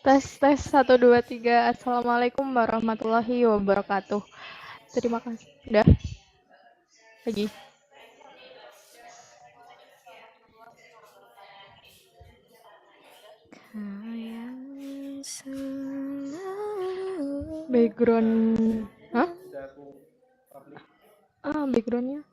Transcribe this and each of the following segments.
Tes tes 1 2 3. Assalamualaikum warahmatullahi wabarakatuh. Terima kasih. Udah lagi. Background. Hah? Backgroundnya.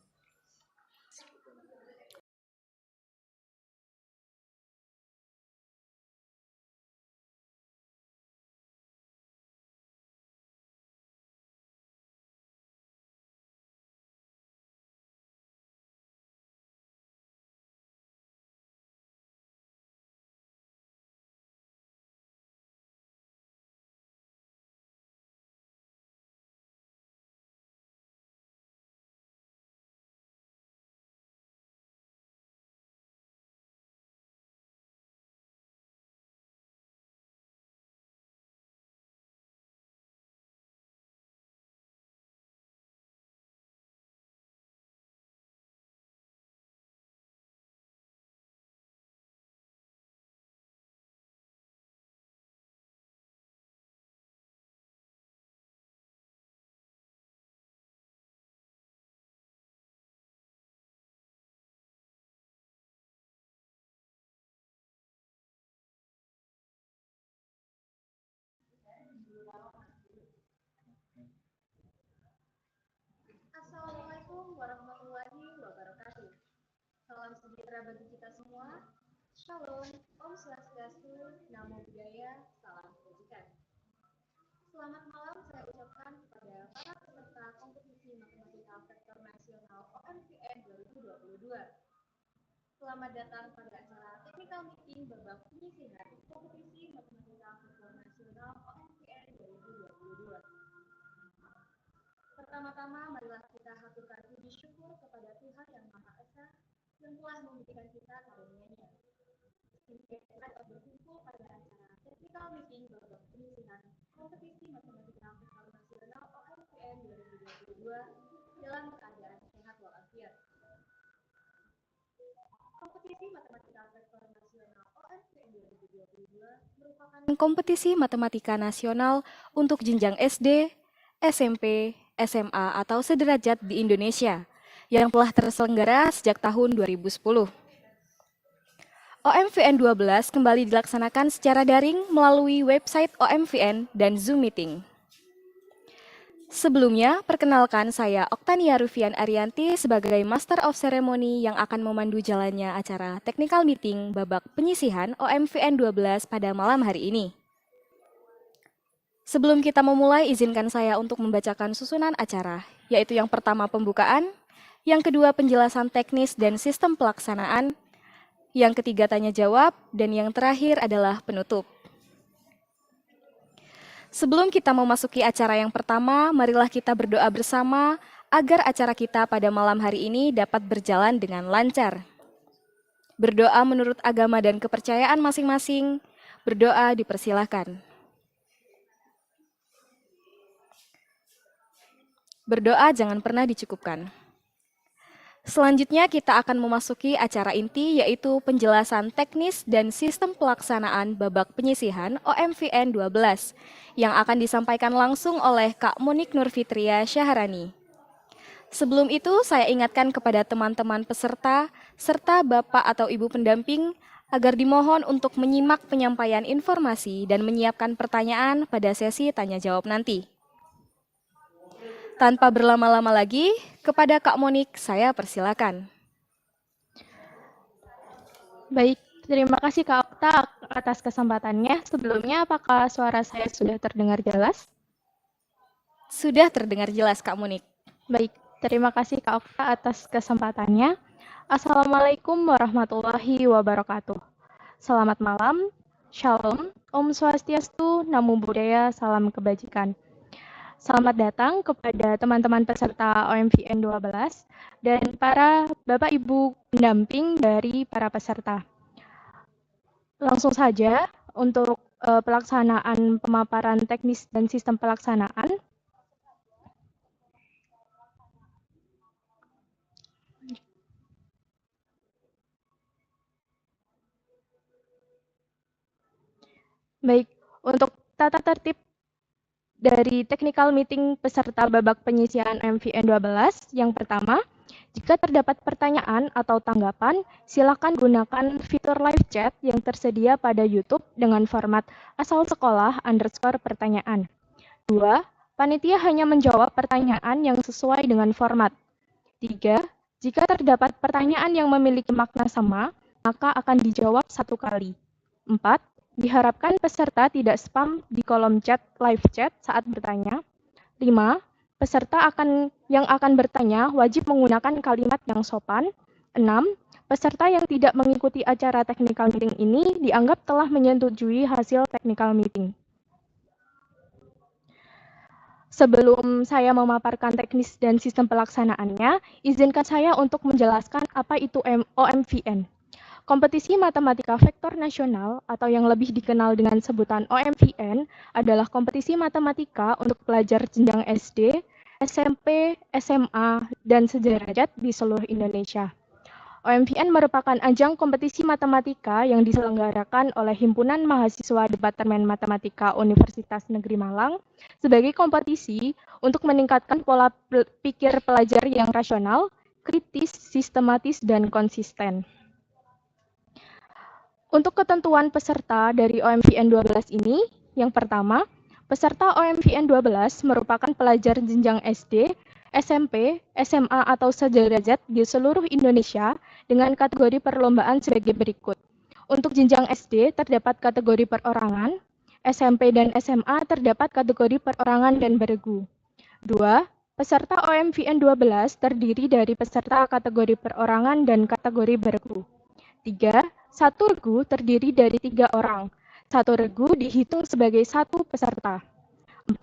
Assalamualaikum warahmatullahi wabarakatuh. Salam sejahtera bagi kita semua. Shalom, Om Swastiastu, Namo Buddhaya, salam kebajikan. Selamat malam saya ucapkan kepada para peserta kompetisi Matematika Vektor Nasional OMVN 2022. Selamat datang pada acara Technical Meeting babak penyisihan kompetisi Matematika Vektor Nasional OMVN 2022. Pertama-tama, marilah kita haturkan puji syukur kepada Tuhan Yang Maha Esa yang telah memberikan kita karunia-Nya. Sehingga kita dapat berkumpul pada acara Technical Meeting babak penyisihan kompetisi Matematika Vektor Nasional OMVN 2022 dalam keadaan sehat walafiat. Kompetisi Matematika Vektor Nasional OMVN 2022 merupakan kompetisi matematika nasional untuk jenjang SD, SMP, SMA atau sederajat di Indonesia yang telah terselenggara sejak tahun 2010. OMVN 12 kembali dilaksanakan secara daring melalui website OMVN dan Zoom Meeting. Sebelumnya, perkenalkan saya Oktania Rufian Arianti sebagai Master of Ceremony yang akan memandu jalannya acara Technical Meeting babak penyisihan OMVN 12 pada malam hari ini. Sebelum kita memulai, izinkan saya untuk membacakan susunan acara, yaitu yang pertama pembukaan, yang kedua penjelasan teknis dan sistem pelaksanaan, yang ketiga tanya jawab, dan yang terakhir adalah penutup. Sebelum kita memasuki acara yang pertama, marilah kita berdoa bersama agar acara kita pada malam hari ini dapat berjalan dengan lancar. Berdoa menurut agama dan kepercayaan masing-masing, berdoa dipersilahkan. Berdoa jangan pernah dicukupkan. Selanjutnya kita akan memasuki acara inti yaitu penjelasan teknis dan sistem pelaksanaan babak penyisihan OMVN 12 yang akan disampaikan langsung oleh Kak Monik Nurfitria Syaharani. Sebelum itu saya ingatkan kepada teman-teman peserta serta Bapak atau Ibu pendamping agar dimohon untuk menyimak penyampaian informasi dan menyiapkan pertanyaan pada sesi tanya jawab nanti. Tanpa berlama-lama lagi, kepada Kak Monik saya persilakan. Baik, terima kasih Kak Okta atas kesempatannya. Sebelumnya, apakah suara saya sudah terdengar jelas? Sudah terdengar jelas Kak Monik. Baik, terima kasih Kak Okta atas kesempatannya. Assalamualaikum warahmatullahi wabarakatuh. Selamat malam, Shalom, Om Swastiastu, Namo Buddhaya, salam kebajikan. Selamat datang kepada teman-teman peserta OMVN 12 dan para Bapak Ibu pendamping dari para peserta. Langsung saja untuk pelaksanaan pemaparan teknis dan sistem pelaksanaan. Baik, untuk tata tertib dari technical meeting peserta babak penyisihan MVN 12, yang pertama, jika terdapat pertanyaan atau tanggapan, silakan gunakan fitur live chat yang tersedia pada YouTube dengan format asal sekolah _ pertanyaan. 2. Panitia hanya menjawab pertanyaan yang sesuai dengan format. 3. Jika terdapat pertanyaan yang memiliki makna sama, maka akan dijawab satu kali. 4. Diharapkan peserta tidak spam di kolom chat live chat saat bertanya. 5. Peserta yang akan bertanya wajib menggunakan kalimat yang sopan. 6. Peserta yang tidak mengikuti acara technical meeting ini dianggap telah menyetujui hasil technical meeting. Sebelum saya memaparkan teknis dan sistem pelaksanaannya, izinkan saya untuk menjelaskan apa itu OMVN. Kompetisi Matematika Vektor Nasional atau yang lebih dikenal dengan sebutan OMVN adalah kompetisi matematika untuk pelajar jenjang SD, SMP, SMA, dan sederajat di seluruh Indonesia. OMVN merupakan ajang kompetisi matematika yang diselenggarakan oleh Himpunan Mahasiswa Departemen Matematika Universitas Negeri Malang sebagai kompetisi untuk meningkatkan pola pikir pelajar yang rasional, kritis, sistematis, dan konsisten. Untuk ketentuan peserta dari OMVN 12 ini, yang pertama, peserta OMVN 12 merupakan pelajar jenjang SD, SMP, SMA, atau sederajat di seluruh Indonesia dengan kategori perlombaan sebagai berikut. Untuk jenjang SD terdapat kategori perorangan, SMP dan SMA terdapat kategori perorangan dan beregu. 2. Peserta OMVN 12 terdiri dari peserta kategori perorangan dan kategori beregu. 3. Satu regu terdiri dari 3 orang. Satu regu dihitung sebagai satu peserta. 4.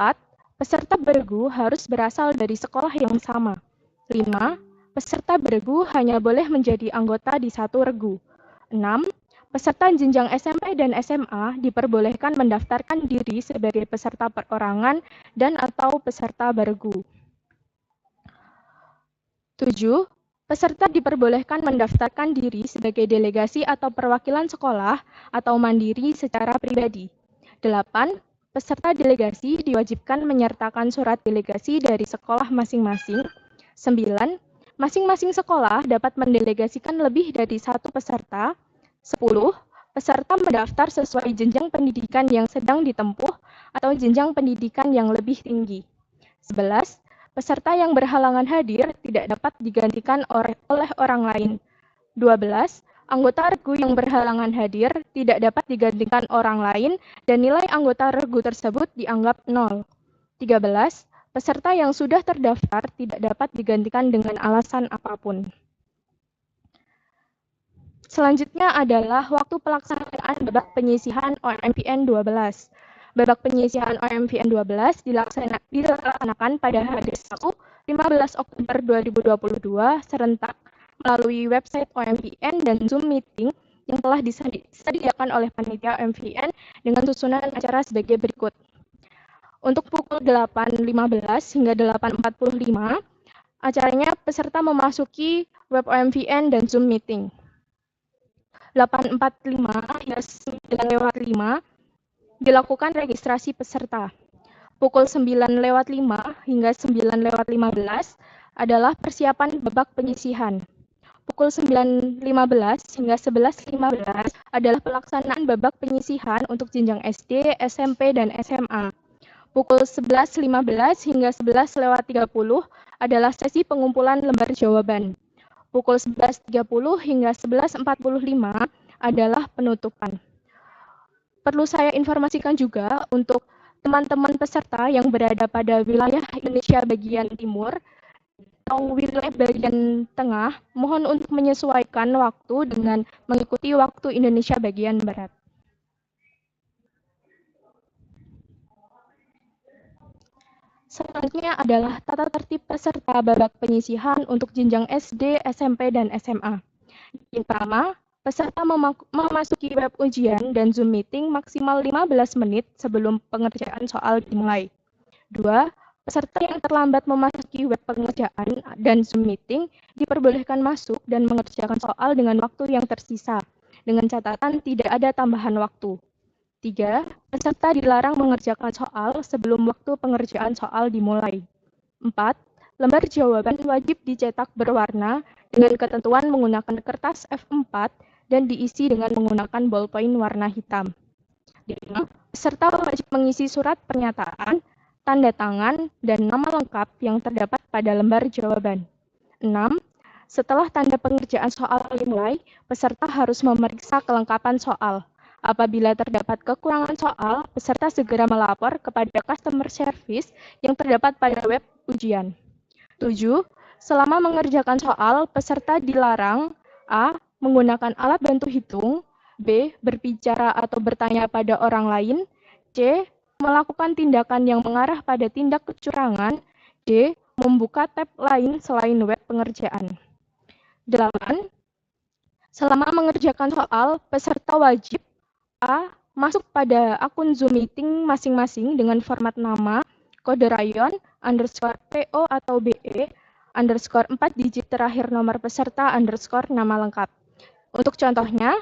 Peserta beregu harus berasal dari sekolah yang sama. 5. Peserta beregu hanya boleh menjadi anggota di satu regu. 6. Peserta jenjang SMP dan SMA diperbolehkan mendaftarkan diri sebagai peserta perorangan dan atau peserta beregu. 7. Peserta diperbolehkan mendaftarkan diri sebagai delegasi atau perwakilan sekolah atau mandiri secara pribadi. 8. Peserta delegasi diwajibkan menyertakan surat delegasi dari sekolah masing-masing. 9. Masing-masing sekolah dapat mendelegasikan lebih dari satu peserta. 10. Peserta mendaftar sesuai jenjang pendidikan yang sedang ditempuh atau jenjang pendidikan yang lebih tinggi. 11. Peserta yang berhalangan hadir tidak dapat digantikan oleh orang lain. 12. Anggota regu yang berhalangan hadir tidak dapat digantikan orang lain dan nilai anggota regu tersebut dianggap 0. 13. Peserta yang sudah terdaftar tidak dapat digantikan dengan alasan apapun. Selanjutnya adalah waktu pelaksanaan babak penyisihan OMVN 12. Babak penyisihan OMVN 12 dilaksanakan pada hari Sabtu 15 Oktober 2022 serentak melalui website OMVN dan Zoom meeting yang telah disediakan oleh panitia OMVN dengan susunan acara sebagai berikut. Untuk pukul 8.15 hingga 8.45, acaranya peserta memasuki web OMVN dan Zoom meeting. 8.45 hingga 9:05 dilakukan registrasi peserta. Pukul 9:05 hingga 9:15 adalah persiapan babak penyisihan. Pukul 9.15 hingga 11.15 adalah pelaksanaan babak penyisihan untuk jenjang SD, SMP, dan SMA. Pukul 11.15 hingga 11:30 adalah sesi pengumpulan lembar jawaban. Pukul 11.30 hingga 11.45 adalah penutupan. Perlu saya informasikan juga untuk teman-teman peserta yang berada pada wilayah Indonesia bagian timur atau wilayah bagian tengah, mohon untuk menyesuaikan waktu dengan mengikuti waktu Indonesia bagian barat. Selanjutnya adalah tata tertib peserta babak penyisihan untuk jenjang SD, SMP, dan SMA. Yang pertama, peserta memasuki web ujian dan Zoom meeting maksimal 15 menit sebelum pengerjaan soal dimulai. 2. Peserta yang terlambat memasuki web pengerjaan dan Zoom meeting diperbolehkan masuk dan mengerjakan soal dengan waktu yang tersisa, dengan catatan tidak ada tambahan waktu. 3. Peserta dilarang mengerjakan soal sebelum waktu pengerjaan soal dimulai. 4. Lembar jawaban wajib dicetak berwarna dengan ketentuan menggunakan kertas F4 dan diisi dengan menggunakan ballpoint warna hitam. 5. Peserta wajib mengisi surat pernyataan, tanda tangan, dan nama lengkap yang terdapat pada lembar jawaban. 6. Setelah tanda pengerjaan soal dimulai, peserta harus memeriksa kelengkapan soal. Apabila terdapat kekurangan soal, peserta segera melapor kepada customer service yang terdapat pada web ujian. 7. Selama mengerjakan soal, peserta dilarang A. Menggunakan alat bantu hitung, B. Berbicara atau bertanya pada orang lain, C. Melakukan tindakan yang mengarah pada tindak kecurangan, D. Membuka tab lain selain web pengerjaan. 8. Selama mengerjakan soal, peserta wajib A. Masuk pada akun Zoom meeting masing-masing dengan format nama, kode rayon, underscore PO atau BE, underscore 4 digit terakhir nomor peserta, underscore nama lengkap. Untuk contohnya,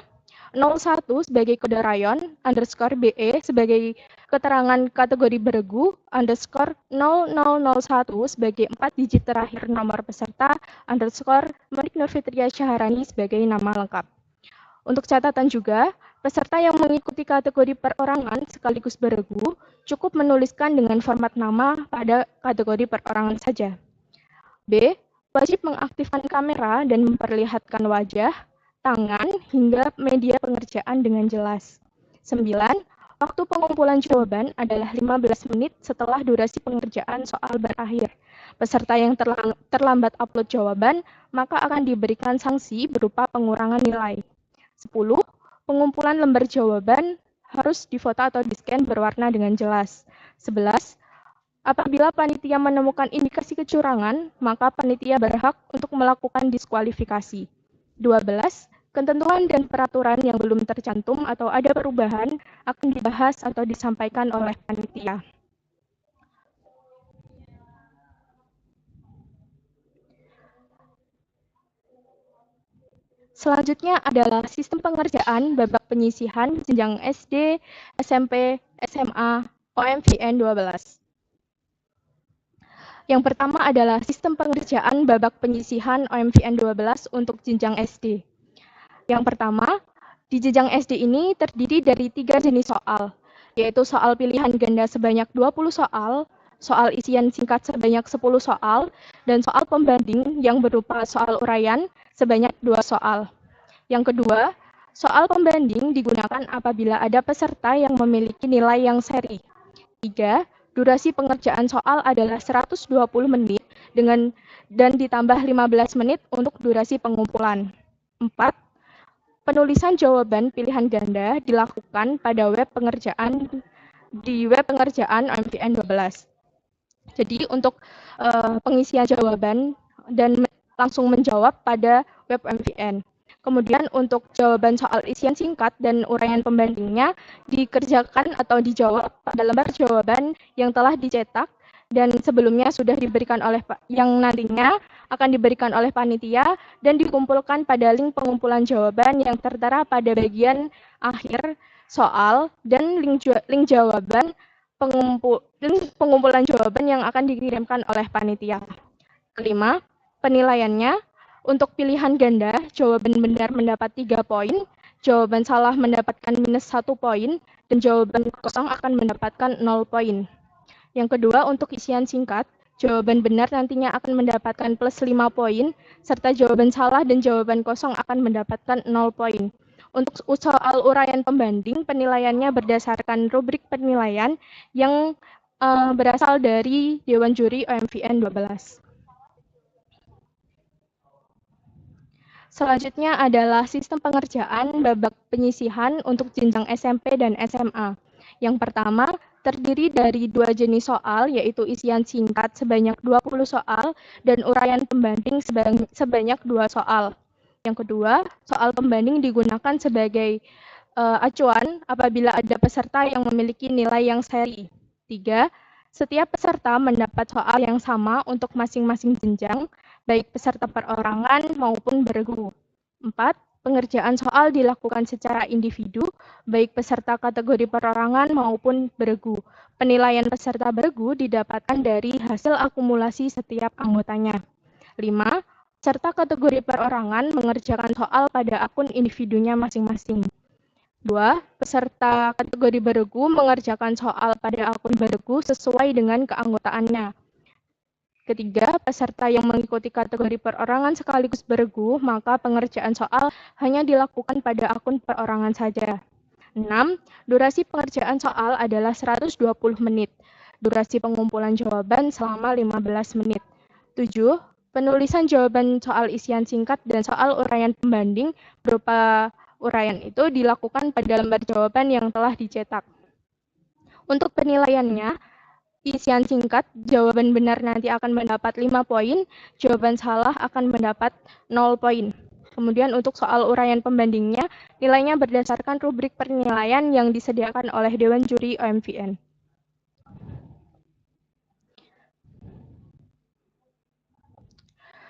01 sebagai kode rayon, underscore BE sebagai keterangan kategori beregu, underscore 0001 sebagai 4 digit terakhir nomor peserta, underscore Monik Nurfitria Syaharani sebagai nama lengkap. Untuk catatan juga, peserta yang mengikuti kategori perorangan sekaligus beregu cukup menuliskan dengan format nama pada kategori perorangan saja. B. Wajib mengaktifkan kamera dan memperlihatkan wajah, tangan, hingga media pengerjaan dengan jelas. 9. Waktu pengumpulan jawaban adalah 15 menit setelah durasi pengerjaan soal berakhir. Peserta yang terlambat upload jawaban, maka akan diberikan sanksi berupa pengurangan nilai. 10. Pengumpulan lembar jawaban harus difoto atau di-scan berwarna dengan jelas. 11. Apabila panitia menemukan indikasi kecurangan, maka panitia berhak untuk melakukan diskualifikasi. 12. Ketentuan dan peraturan yang belum tercantum atau ada perubahan akan dibahas atau disampaikan oleh panitia. Selanjutnya adalah sistem pengerjaan babak penyisihan jenjang SD, SMP, SMA, OMVN 12. Yang pertama adalah sistem pengerjaan babak penyisihan OMVN 12 untuk jenjang SD. Yang pertama, di jenjang SD ini terdiri dari 3 jenis soal, yaitu soal pilihan ganda sebanyak 20 soal, soal isian singkat sebanyak 10 soal, dan soal pembanding yang berupa soal uraian sebanyak 2 soal. Yang kedua, soal pembanding digunakan apabila ada peserta yang memiliki nilai yang seri. 3. Durasi pengerjaan soal adalah 120 menit dan ditambah 15 menit untuk durasi pengumpulan. 4. Penulisan jawaban pilihan ganda dilakukan pada web pengerjaan OMVN 12. Jadi untuk pengisian jawaban dan langsung menjawab pada web OMVN. Kemudian untuk jawaban soal isian singkat dan uraian pembandingnya dikerjakan atau dijawab pada lembar jawaban yang telah dicetak dan sebelumnya sudah diberikan oleh yang nantinya akan diberikan oleh panitia dan dikumpulkan pada link pengumpulan jawaban yang tertera pada bagian akhir soal dan link jawaban link pengumpulan jawaban yang akan dikirimkan oleh panitia. Kelima, penilaiannya. Untuk pilihan ganda, jawaban benar mendapat 3 poin, jawaban salah mendapatkan minus 1 poin, dan jawaban kosong akan mendapatkan 0 poin. Yang kedua, untuk isian singkat, jawaban benar nantinya akan mendapatkan plus 5 poin, serta jawaban salah dan jawaban kosong akan mendapatkan 0 poin. Untuk soal uraian pembanding, penilaiannya berdasarkan rubrik penilaian yang berasal dari Dewan Juri OMVN 12. Selanjutnya adalah sistem pengerjaan babak penyisihan untuk jenjang SMP dan SMA. Yang pertama, terdiri dari 2 jenis soal, yaitu isian singkat sebanyak 20 soal dan uraian pembanding sebanyak 2 soal. Yang kedua, soal pembanding digunakan sebagai acuan apabila ada peserta yang memiliki nilai yang seri. 3. Setiap peserta mendapat soal yang sama untuk masing-masing jenjang, baik peserta perorangan maupun beregu. 4. Pengerjaan soal dilakukan secara individu, baik peserta kategori perorangan maupun beregu. Penilaian peserta beregu didapatkan dari hasil akumulasi setiap anggotanya. 5. Peserta kategori perorangan mengerjakan soal pada akun individunya masing-masing. 2. Peserta kategori beregu mengerjakan soal pada akun beregu sesuai dengan keanggotaannya. Ketiga, peserta yang mengikuti kategori perorangan sekaligus beregu, maka pengerjaan soal hanya dilakukan pada akun perorangan saja. 6. Durasi pengerjaan soal adalah 120 menit. Durasi pengumpulan jawaban selama 15 menit. 7. Penulisan jawaban soal isian singkat dan soal uraian pembanding berupa uraian itu dilakukan pada lembar jawaban yang telah dicetak. Untuk penilaiannya, isian singkat, jawaban benar nanti akan mendapat 5 poin, jawaban salah akan mendapat 0 poin. Kemudian untuk soal uraian pembandingnya, nilainya berdasarkan rubrik penilaian yang disediakan oleh Dewan Juri OMVN.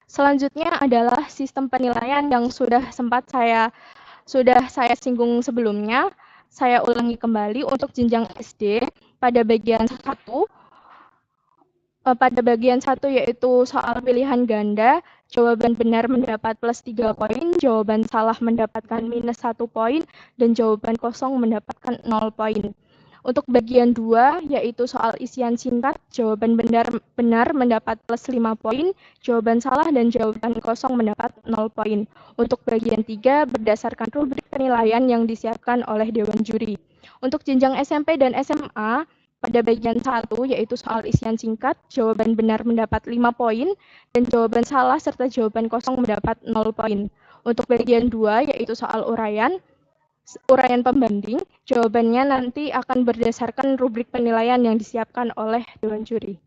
Selanjutnya adalah sistem penilaian yang sudah saya singgung sebelumnya. Saya ulangi kembali untuk jenjang SD pada bagian 1. Pada bagian 1 yaitu soal pilihan ganda, jawaban benar mendapat plus 3 poin, jawaban salah mendapatkan minus 1 poin, dan jawaban kosong mendapatkan 0 poin. Untuk bagian 2 yaitu soal isian singkat, jawaban benar mendapat plus 5 poin, jawaban salah dan jawaban kosong mendapat 0 poin. Untuk bagian 3 berdasarkan rubrik penilaian yang disiapkan oleh Dewan Juri. Untuk jenjang SMP dan SMA, pada bagian 1, yaitu soal isian singkat, jawaban benar mendapat 5 poin, dan jawaban salah serta jawaban kosong mendapat 0 poin. Untuk bagian 2, yaitu soal uraian pembanding, jawabannya nanti akan berdasarkan rubrik penilaian yang disiapkan oleh Dewan Juri.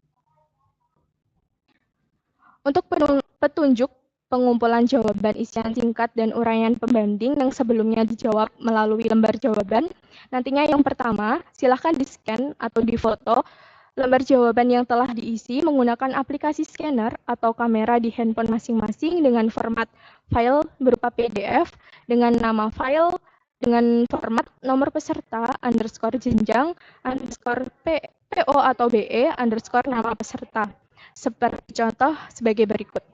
Untuk petunjuk pengumpulan jawaban isian singkat dan uraian pembanding yang sebelumnya dijawab melalui lembar jawaban, nantinya yang pertama, silakan di-scan atau di-foto lembar jawaban yang telah diisi menggunakan aplikasi scanner atau kamera di handphone masing-masing dengan format file berupa PDF, dengan nama file, dengan format nomor peserta, underscore jenjang, underscore PO atau BE, underscore nama peserta. Seperti contoh sebagai berikut.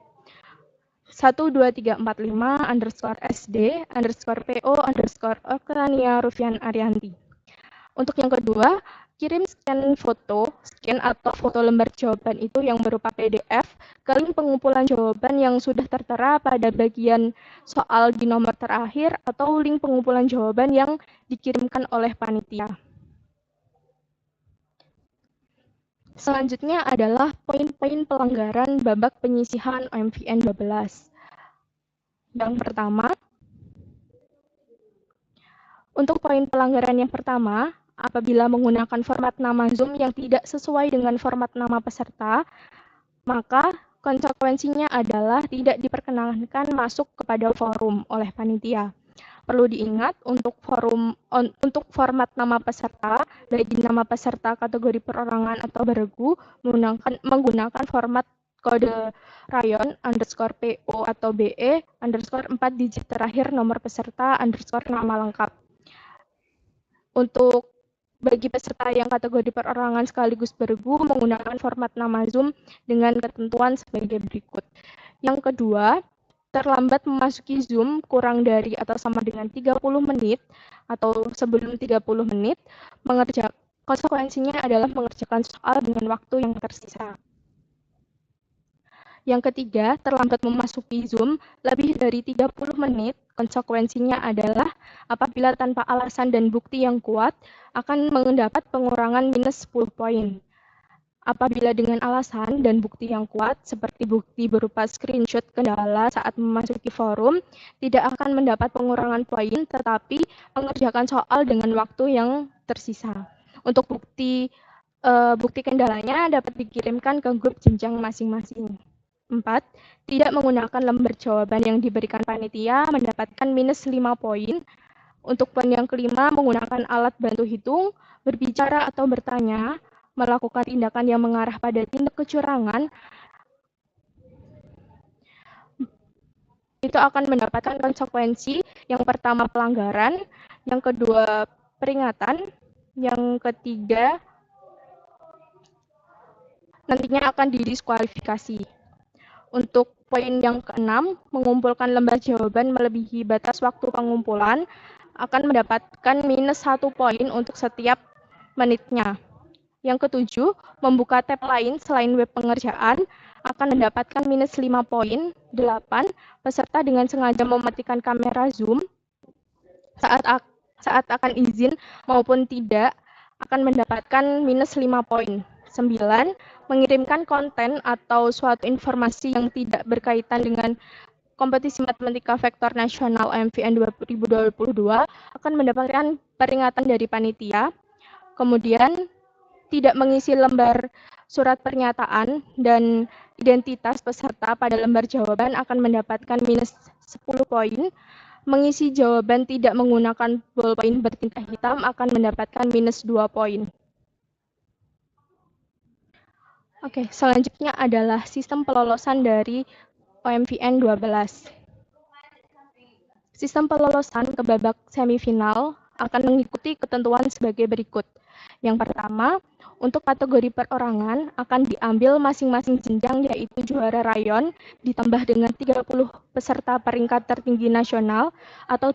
12345 underscore SD underscore PO underscore Oktania Rufian Arianti. Untuk yang kedua, kirim scan atau foto lembar jawaban itu yang berupa PDF ke link pengumpulan jawaban yang sudah tertera pada bagian soal di nomor terakhir atau link pengumpulan jawaban yang dikirimkan oleh panitia. Selanjutnya adalah poin-poin pelanggaran babak penyisihan OMVN 12. Yang pertama, untuk poin pelanggaran yang pertama, apabila menggunakan format nama Zoom yang tidak sesuai dengan format nama peserta, maka konsekuensinya adalah tidak diperkenankan masuk kepada forum oleh panitia. Perlu diingat untuk format nama peserta, baik nama peserta kategori perorangan atau beregu, menggunakan format kode rayon underscore PO atau BE underscore 4 digit terakhir nomor peserta underscore nama lengkap. Untuk bagi peserta yang kategori perorangan sekaligus beregu menggunakan format nama Zoom dengan ketentuan sebagai berikut. Yang kedua, terlambat memasuki Zoom kurang dari atau sama dengan 30 menit atau sebelum 30 menit, konsekuensinya adalah mengerjakan soal dengan waktu yang tersisa. Yang ketiga, terlambat memasuki Zoom lebih dari 30 menit, konsekuensinya adalah apabila tanpa alasan dan bukti yang kuat akan mendapat pengurangan minus 10 poin. Apabila dengan alasan dan bukti yang kuat, seperti bukti berupa screenshot kendala saat memasuki forum, tidak akan mendapat pengurangan poin, tetapi mengerjakan soal dengan waktu yang tersisa. Untuk bukti kendalanya dapat dikirimkan ke grup jenjang masing-masing. 4. Tidak menggunakan lembar jawaban yang diberikan panitia mendapatkan minus 5 poin. Untuk poin yang kelima, menggunakan alat bantu hitung, berbicara atau bertanya, melakukan tindakan yang mengarah pada tindak kecurangan, itu akan mendapatkan konsekuensi. Yang pertama pelanggaran, yang kedua peringatan, yang ketiga nantinya akan didiskualifikasi. Untuk poin yang keenam, mengumpulkan lembar jawaban melebihi batas waktu pengumpulan akan mendapatkan minus 1 poin untuk setiap menitnya. Yang ketujuh, membuka tab lain selain web pengerjaan akan mendapatkan minus 5 poin. 8, peserta dengan sengaja mematikan kamera Zoom saat akan izin maupun tidak akan mendapatkan minus 5 poin. 9, mengirimkan konten atau suatu informasi yang tidak berkaitan dengan kompetisi matematika vektor nasional OMVN 2022 akan mendapatkan peringatan dari panitia. Kemudian, tidak mengisi lembar surat pernyataan dan identitas peserta pada lembar jawaban akan mendapatkan minus 10 poin. Mengisi jawaban tidak menggunakan bolpoin bertinta hitam akan mendapatkan minus 2 poin. Oke, selanjutnya adalah sistem pelolosan dari OMVN 12. Sistem pelolosan ke babak semifinal akan mengikuti ketentuan sebagai berikut. Yang pertama, untuk kategori perorangan akan diambil masing-masing jenjang, yaitu juara rayon ditambah dengan 30 peserta peringkat tertinggi nasional atau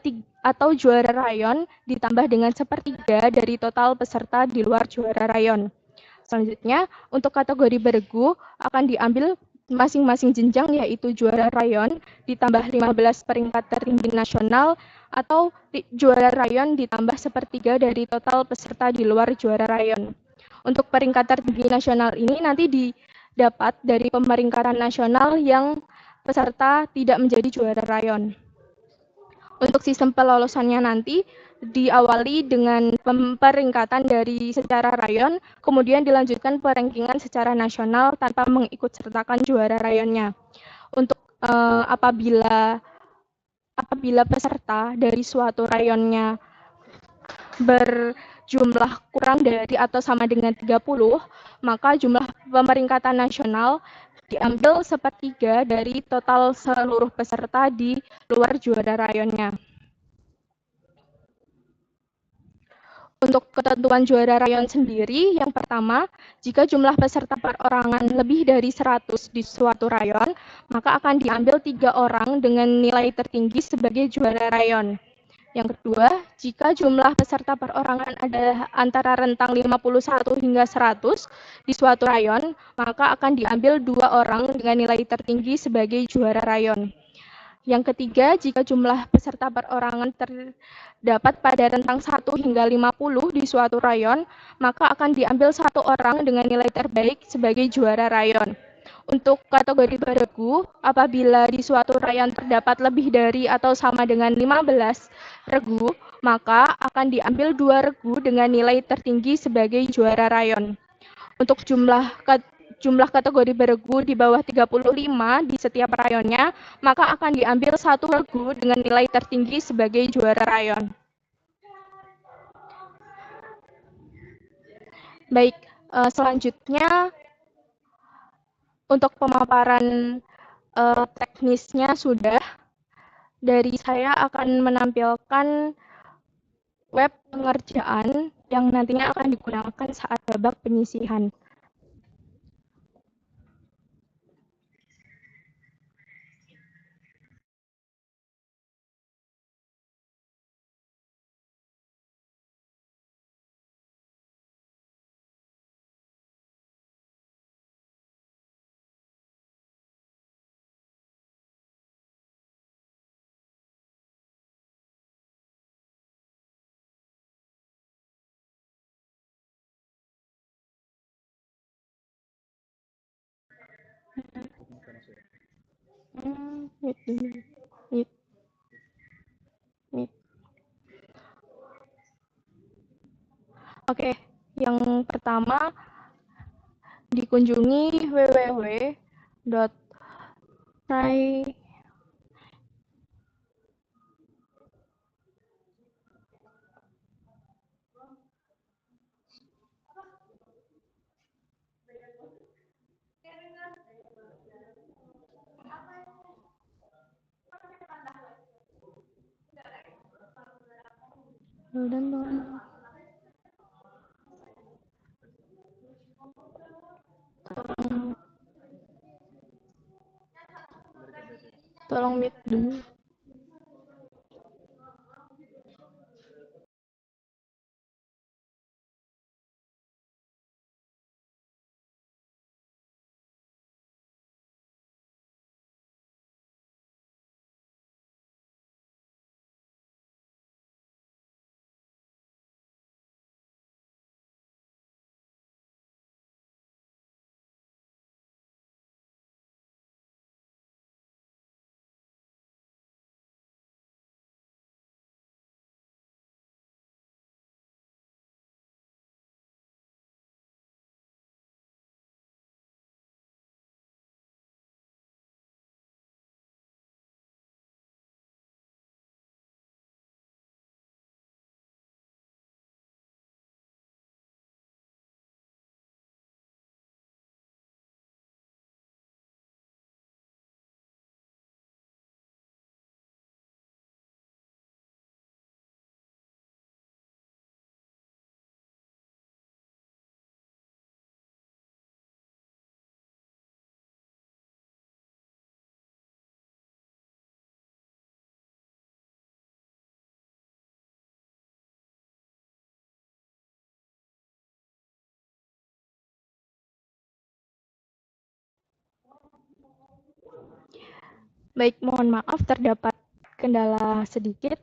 juara rayon ditambah dengan sepertiga dari total peserta di luar juara rayon. Selanjutnya, untuk kategori beregu akan diambil masing-masing jenjang, yaitu juara rayon ditambah 15 peringkat tertinggi nasional atau juara rayon ditambah sepertiga dari total peserta di luar juara rayon. Untuk peringkat tertinggi nasional ini nanti didapat dari pemeringkatan nasional yang peserta tidak menjadi juara rayon. Untuk sistem pelolosannya nanti diawali dengan peringkatan dari secara rayon, kemudian dilanjutkan perankingan secara nasional tanpa mengikut sertakan juara rayonnya. Untuk apabila peserta dari suatu rayonnya berjumlah kurang dari atau sama dengan 30, maka jumlah pemeringkatan nasional diambil sepertiga dari total seluruh peserta di luar juara rayonnya. Untuk ketentuan juara rayon sendiri, yang pertama, jika jumlah peserta perorangan lebih dari 100 di suatu rayon, maka akan diambil 3 orang dengan nilai tertinggi sebagai juara rayon. Yang kedua, jika jumlah peserta perorangan adalah antara rentang 51 hingga 100 di suatu rayon, maka akan diambil 2 orang dengan nilai tertinggi sebagai juara rayon. Yang ketiga, jika jumlah peserta perorangan terdapat pada rentang 1 hingga 50 di suatu rayon, maka akan diambil 1 orang dengan nilai terbaik sebagai juara rayon. Untuk kategori beregu, apabila di suatu rayon terdapat lebih dari atau sama dengan 15 regu, maka akan diambil 2 regu dengan nilai tertinggi sebagai juara rayon. Untuk jumlah kategori beregu di bawah 35 di setiap rayonnya, maka akan diambil 1 regu dengan nilai tertinggi sebagai juara rayon. Baik, selanjutnya untuk pemaparan teknisnya sudah. Dari saya akan menampilkan web pengerjaan yang nantinya akan digunakan saat babak penyisihan. Oke, yang pertama dikunjungi www.try Dan tolong, tolong mute dulu. Baik, mohon maaf terdapat kendala sedikit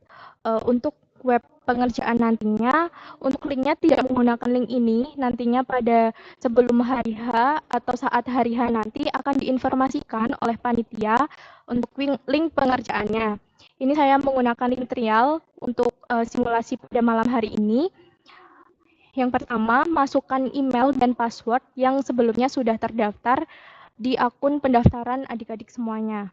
untuk web pengerjaan nantinya. Untuk linknya tidak menggunakan link ini, nantinya pada sebelum hari H atau saat hari H nanti akan diinformasikan oleh panitia untuk link pengerjaannya. Ini saya menggunakan link trial untuk simulasi pada malam hari ini. Yang pertama, masukkan email dan password yang sebelumnya sudah terdaftar di akun pendaftaran adik-adik semuanya.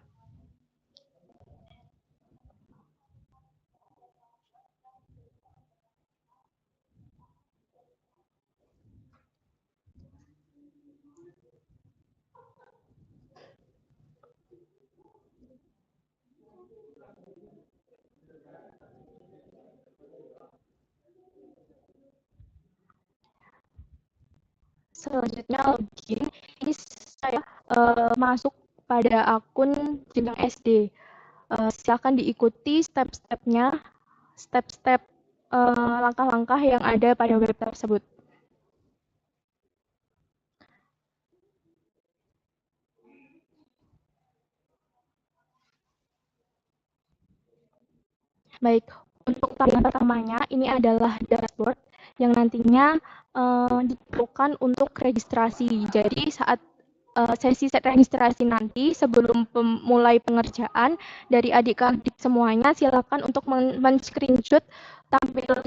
Selanjutnya login, ini saya masuk pada akun jenjang SD. Silakan diikuti step-stepnya, step-step langkah-langkah yang ada pada web tersebut. Baik, untuk tampilan pertamanya ini adalah dashboard yang nantinya diperlukan untuk registrasi. Jadi saat sesi registrasi nanti sebelum mulai pengerjaan dari adik-adik semuanya silakan untuk men-screenshot tampilan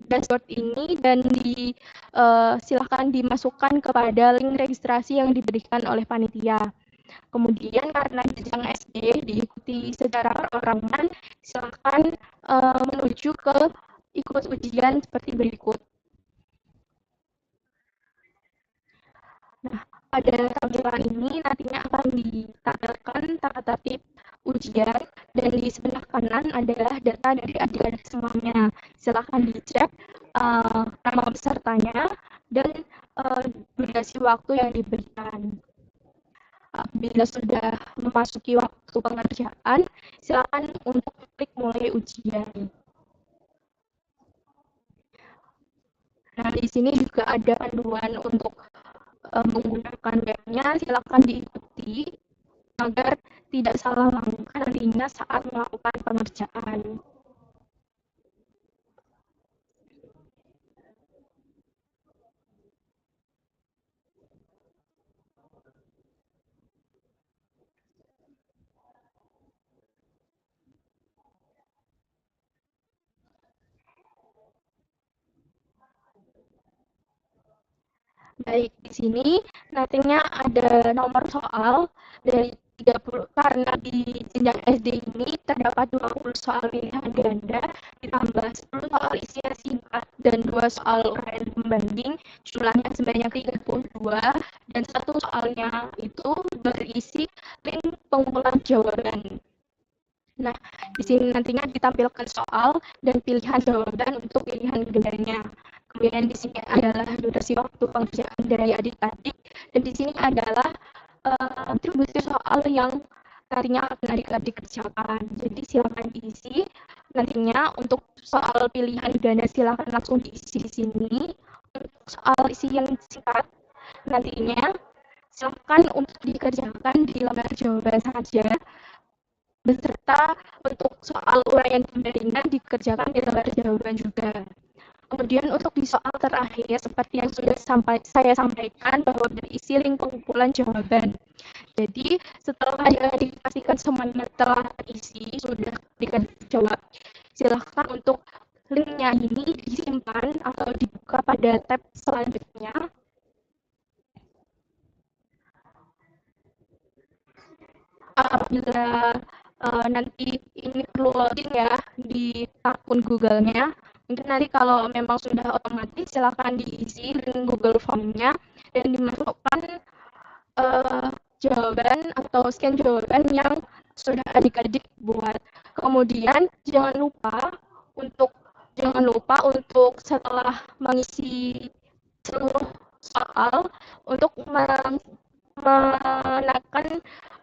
dashboard ini dan silakan dimasukkan kepada link registrasi yang diberikan oleh panitia. Kemudian karena jenjang SD diikuti secara perorangan, silakan menuju ke ikut ujian seperti berikut. Nah, pada tampilan ini nantinya akan ditampilkan tata tertib ujian dan di sebelah kanan adalah data dari adik-adik semuanya. Silakan dicek nama pesertanya dan durasi waktu yang diberikan. Bila sudah memasuki waktu pengerjaan, silakan untuk klik mulai ujian. Nah, di sini juga ada panduan untuk menggunakan webnya, silakan diikuti agar tidak salah langkah nantinya saat melakukan pengerjaan. Baik, di sini nantinya ada nomor soal dari 30, karena di jenjang SD ini terdapat 20 soal pilihan ganda, ditambah 10 soal isian singkat dan 2 soal uraian pembanding, jumlahnya sebanyak 32, dan satu soalnya itu berisi link pengumpulan jawaban. Nah, di sini nantinya ditampilkan soal dan pilihan jawaban untuk pilihan gandanya. Kemudian di sini adalah durasi waktu pengerjaan dari adik-adik, dan di sini adalah atribusi soal yang nantinya akan adik-adik kerjakan. Jadi silakan diisi. Nantinya untuk soal pilihan ganda silakan langsung diisi di sini. Untuk soal isi yang singkat nantinya silakan untuk dikerjakan di lembar jawaban saja, beserta untuk soal uraian pembandingan dikerjakan di lembar jawaban juga. Kemudian untuk di soal terakhir, seperti yang sudah saya sampaikan, bahwa berisi link pengumpulan jawaban. Jadi setelah dipastikan semuanya telah terisi, sudah dijawab, silahkan untuk linknya ini disimpan atau dibuka pada tab selanjutnya. Apabila nanti ini perlu loading ya di akun Google-nya, mungkin nanti kalau memang sudah otomatis silahkan diisi link Google Form-nya dan dimasukkan jawaban atau scan jawaban yang sudah adik-adik buat. Kemudian jangan lupa untuk setelah mengisi seluruh soal untuk menekan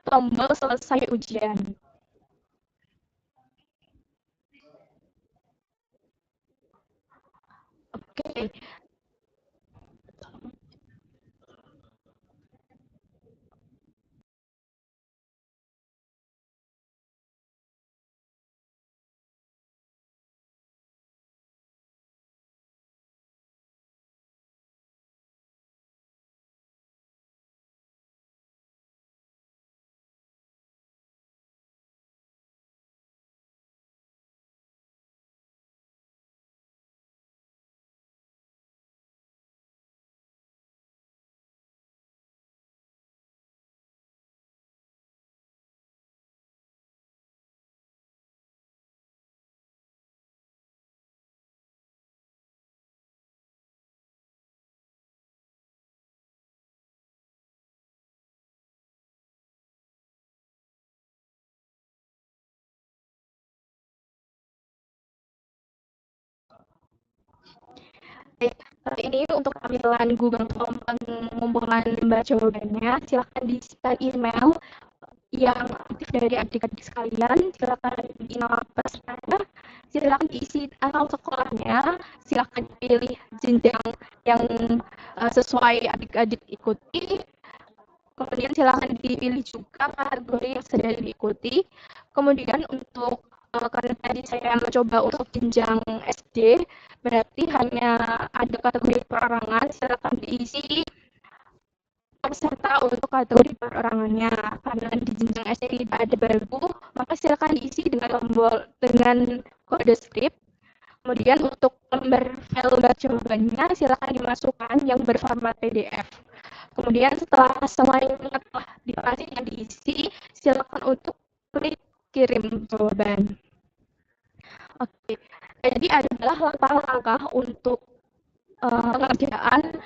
tombol selesai ujian. Oke, ini untuk tampilan Google Form pengumpulan lembar jawabannya. Silakan diisikan email yang aktif dari adik-adik sekalian. Silakan diisi nama pesertanya, silakan diisi asal sekolahnya, silakan pilih jenjang yang sesuai adik-adik ikuti. Kemudian silakan dipilih juga kategori yang sedang diikuti. Kemudian untuk karena tadi saya mencoba untuk jenjang SD, berarti hanya ada kategori perorangan, silakan diisi peserta untuk kategori perorangannya. Karena di jenjang SD tidak ada bergu, maka silakan diisi dengan kode script. Kemudian untuk lembar file jawabannya silakan dimasukkan yang berformat PDF. Kemudian setelah semuanya telah dipastikan diisi, silakan untuk klik kirim jawaban. Oke, jadi adalah langkah-langkah untuk pengerjaan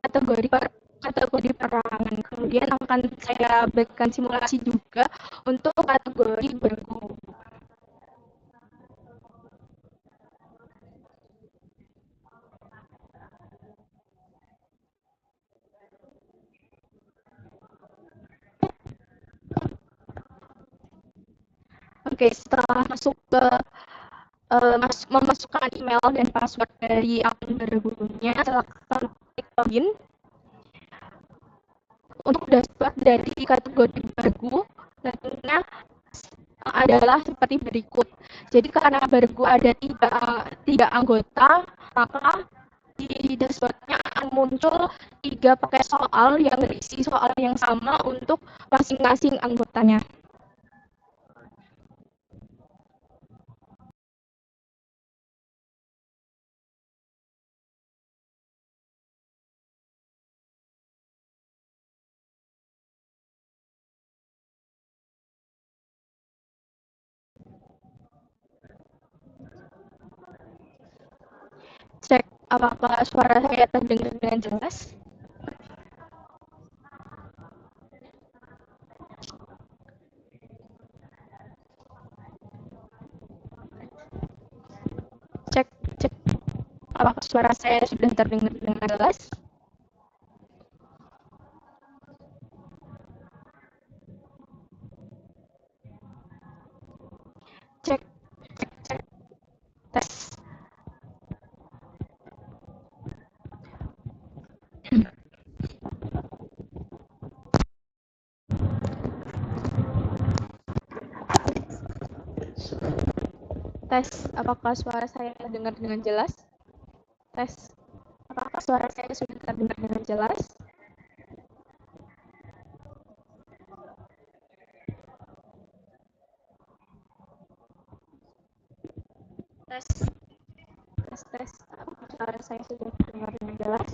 kategori kategori perorangan. Kemudian akan saya berikan simulasi juga untuk kategori bergu. Oke, setelah masuk ke memasukkan email dan password dari akun bergurunya, silakan klik login. Untuk dashboard dari kategori bergu, tentunya adalah seperti berikut. Jadi karena bergu ada tiga anggota, maka di dashboardnya akan muncul 3 pakai soal yang berisi soal yang sama untuk masing-masing anggotanya. Cek apakah suara saya terdengar dengan jelas. apakah suara saya sudah terdengar dengan jelas? Cek, cek, cek, tes. Tes, apakah suara saya terdengar dengan jelas? Tes, apakah suara saya sudah terdengar dengan jelas? Tes, tes, tes, apakah suara saya sudah terdengar dengan jelas?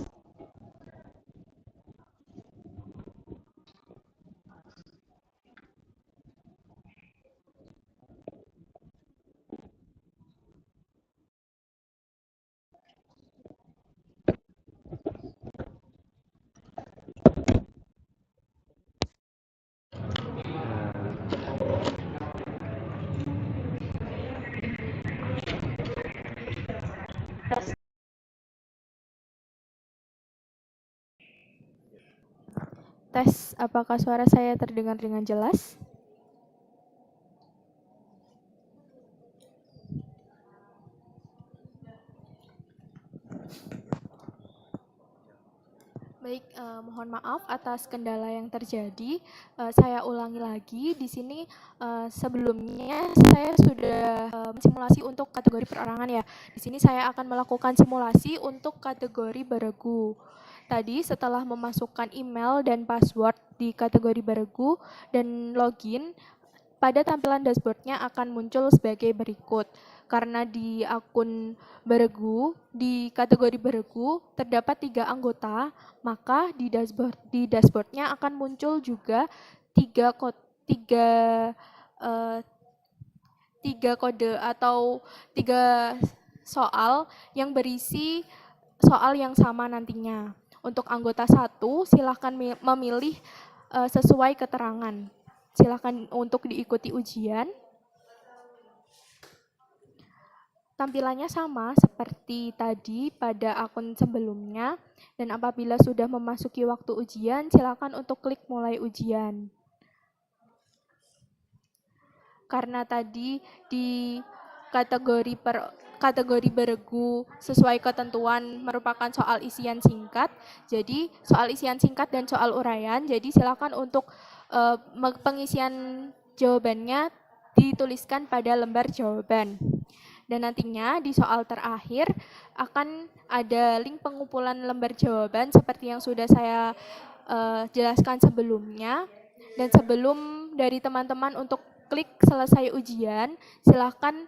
Tes, tes, apakah suara saya terdengar dengan jelas? Baik, mohon maaf atas kendala yang terjadi. Saya ulangi lagi di sini. Sebelumnya saya sudah simulasi untuk kategori perorangan ya. Di sini saya akan melakukan simulasi untuk kategori beregu. Tadi setelah memasukkan email dan password di kategori beregu dan login, pada tampilan dashboardnya akan muncul sebagai berikut. Karena di akun beregu, di kategori beregu terdapat 3 anggota, maka di dashboardnya akan muncul juga 3 kode atau 3 soal yang berisi soal yang sama nantinya. Untuk anggota 1, silahkan memilih sesuai keterangan. Silakan untuk diikuti ujian. Tampilannya sama seperti tadi pada akun sebelumnya, dan apabila sudah memasuki waktu ujian, silakan untuk klik mulai ujian. Karena tadi di kategori beregu sesuai ketentuan merupakan soal isian singkat, jadi soal isian singkat dan soal uraian, jadi silakan untuk pengisian jawabannya dituliskan pada lembar jawaban. Dan nantinya di soal terakhir akan ada link pengumpulan lembar jawaban seperti yang sudah saya jelaskan sebelumnya. Dan sebelum dari teman-teman untuk klik selesai ujian, silakan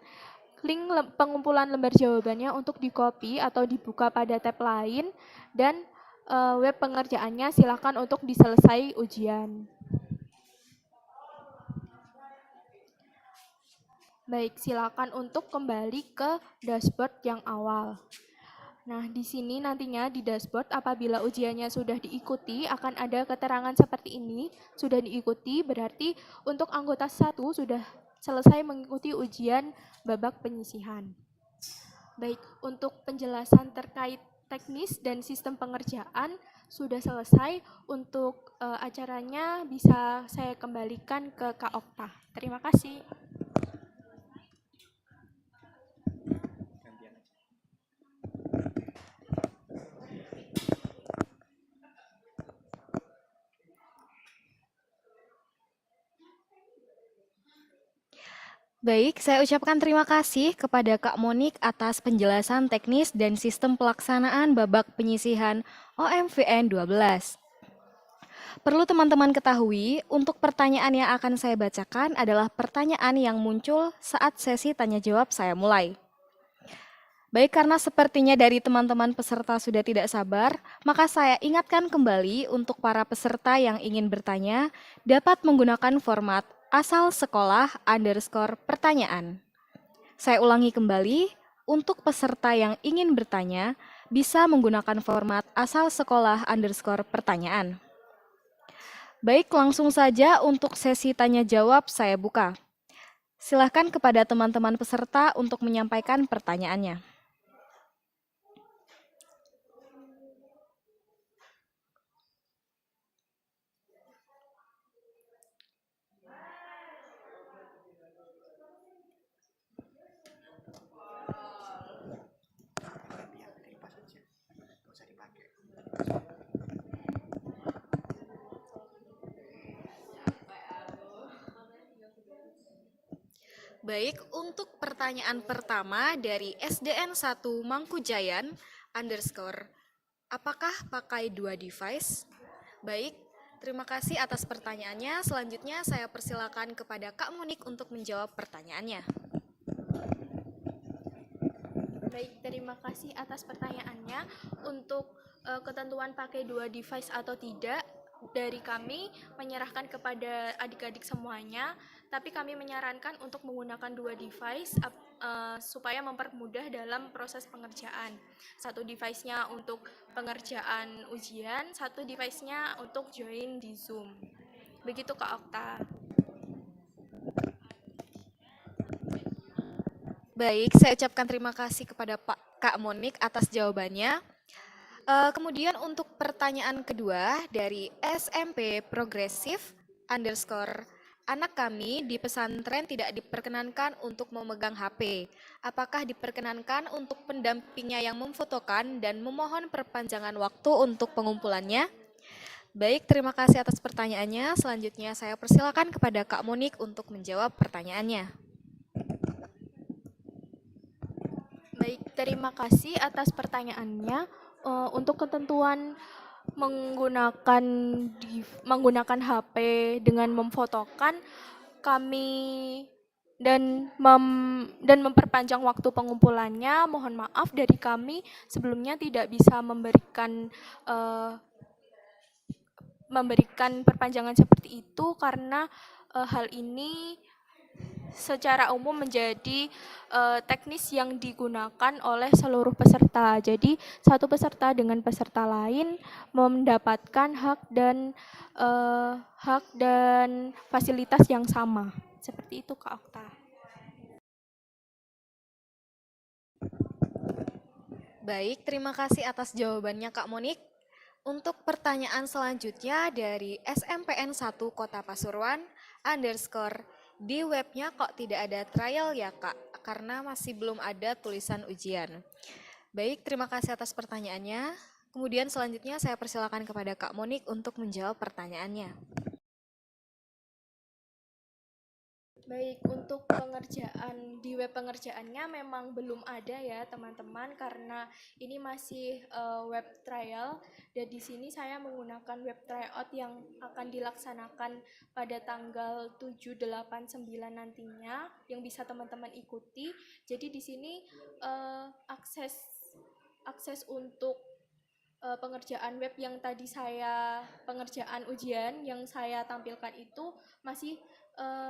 link pengumpulan lembar jawabannya untuk di-copy atau dibuka pada tab lain, dan web pengerjaannya silakan untuk diselesai ujian. Baik, silakan untuk kembali ke dashboard yang awal. Nah, di sini nantinya di dashboard apabila ujiannya sudah diikuti akan ada keterangan seperti ini, sudah diikuti berarti untuk anggota 1 sudah selesai mengikuti ujian babak penyisihan. Baik, untuk penjelasan terkait teknis dan sistem pengerjaan sudah selesai. Untuk acaranya bisa saya kembalikan ke Kak Okta. Terima kasih. Baik, saya ucapkan terima kasih kepada Kak Monik atas penjelasan teknis dan sistem pelaksanaan babak penyisihan OMVN 12. Perlu teman-teman ketahui, untuk pertanyaan yang akan saya bacakan adalah pertanyaan yang muncul saat sesi tanya jawab saya mulai. Baik, karena sepertinya dari teman-teman peserta sudah tidak sabar, maka saya ingatkan kembali untuk para peserta yang ingin bertanya dapat menggunakan format asal sekolah _ pertanyaan. Saya ulangi kembali, untuk peserta yang ingin bertanya bisa menggunakan format asal sekolah _ pertanyaan. Baik, langsung saja untuk sesi tanya jawab saya buka. Silakan kepada teman-teman peserta untuk menyampaikan pertanyaannya. Baik, untuk pertanyaan pertama dari SDN 1 Mangkujayan underscore, apakah pakai dua device? Baik, terima kasih atas pertanyaannya. Selanjutnya saya persilakan kepada Kak Monik untuk menjawab pertanyaannya. Baik, terima kasih atas pertanyaannya. Untuk ketentuan pakai dua device atau tidak, dari kami menyerahkan kepada adik-adik semuanya, tapi kami menyarankan untuk menggunakan dua device supaya mempermudah dalam proses pengerjaan. Satu device-nya untuk pengerjaan ujian, satu device-nya untuk join di Zoom. Begitu Kak Okta. Baik, saya ucapkan terima kasih kepada Kak Monik atas jawabannya. Kemudian untuk pertanyaan kedua dari SMP Progresif underscore, anak kami di pesantren tidak diperkenankan untuk memegang HP. Apakah diperkenankan untuk pendampingnya yang memfotokan dan memohon perpanjangan waktu untuk pengumpulannya? Baik, terima kasih atas pertanyaannya. Selanjutnya saya persilakan kepada Kak Monik untuk menjawab pertanyaannya. Baik, terima kasih atas pertanyaannya. Untuk ketentuan menggunakan HP dengan memfotokan, kami dan memperpanjang waktu pengumpulannya, mohon maaf dari kami sebelumnya tidak bisa memberikan perpanjangan seperti itu karena hal ini secara umum menjadi teknis yang digunakan oleh seluruh peserta. Jadi satu peserta dengan peserta lain mendapatkan hak dan fasilitas yang sama. Seperti itu Kak Okta. Baik, terima kasih atas jawabannya Kak Monik. Untuk pertanyaan selanjutnya dari SMPN 1 Kota Pasuruan underscore, di webnya kok tidak ada trial ya Kak? Karena masih belum ada tulisan ujian. Baik, terima kasih atas pertanyaannya. Kemudian selanjutnya saya persilakan kepada Kak Monik untuk menjawab pertanyaannya. Baik, untuk pengerjaan di web pengerjaannya memang belum ada ya teman-teman, karena ini masih web trial, dan di sini saya menggunakan web tryout yang akan dilaksanakan pada tanggal 7, 8, 9 nantinya yang bisa teman-teman ikuti. Jadi di sini akses untuk pengerjaan web yang tadi pengerjaan ujian yang saya tampilkan itu masih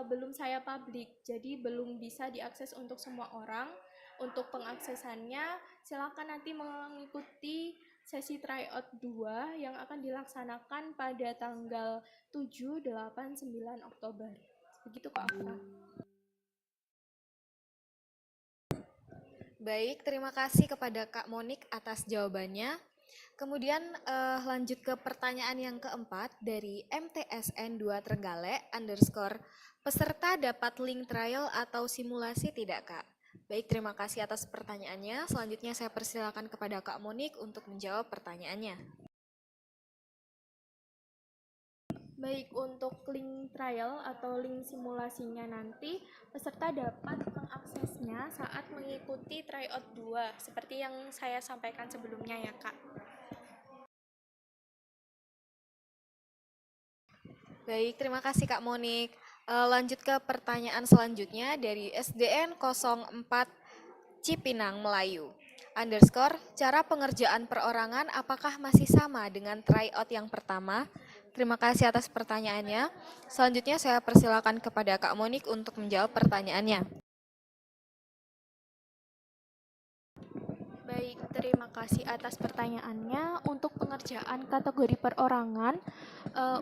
belum saya publik, jadi belum bisa diakses untuk semua orang. Untuk pengaksesannya, silakan nanti mengikuti sesi tryout 2 yang akan dilaksanakan pada tanggal 7, 8, 9 Oktober. Begitu Kak Afra. Baik, terima kasih kepada Kak Monik atas jawabannya. Kemudian lanjut ke pertanyaan yang keempat dari MTSN 2 Trenggalek underscore, peserta dapat link trial atau simulasi tidak Kak? Baik, terima kasih atas pertanyaannya. Selanjutnya saya persilakan kepada Kak Monik untuk menjawab pertanyaannya. Baik, untuk link trial atau link simulasinya nanti peserta dapat mengaksesnya saat mengikuti tryout 2 seperti yang saya sampaikan sebelumnya ya Kak. Baik, terima kasih Kak Monik. Lanjut ke pertanyaan selanjutnya dari SDN 04 Cipinang, Melayu. Underscore, cara pengerjaan perorangan apakah masih sama dengan tryout yang pertama? Terima kasih atas pertanyaannya. Selanjutnya saya persilakan kepada Kak Monik untuk menjawab pertanyaannya. Baik, terima kasih atas pertanyaannya. Untuk pengerjaan kategori perorangan,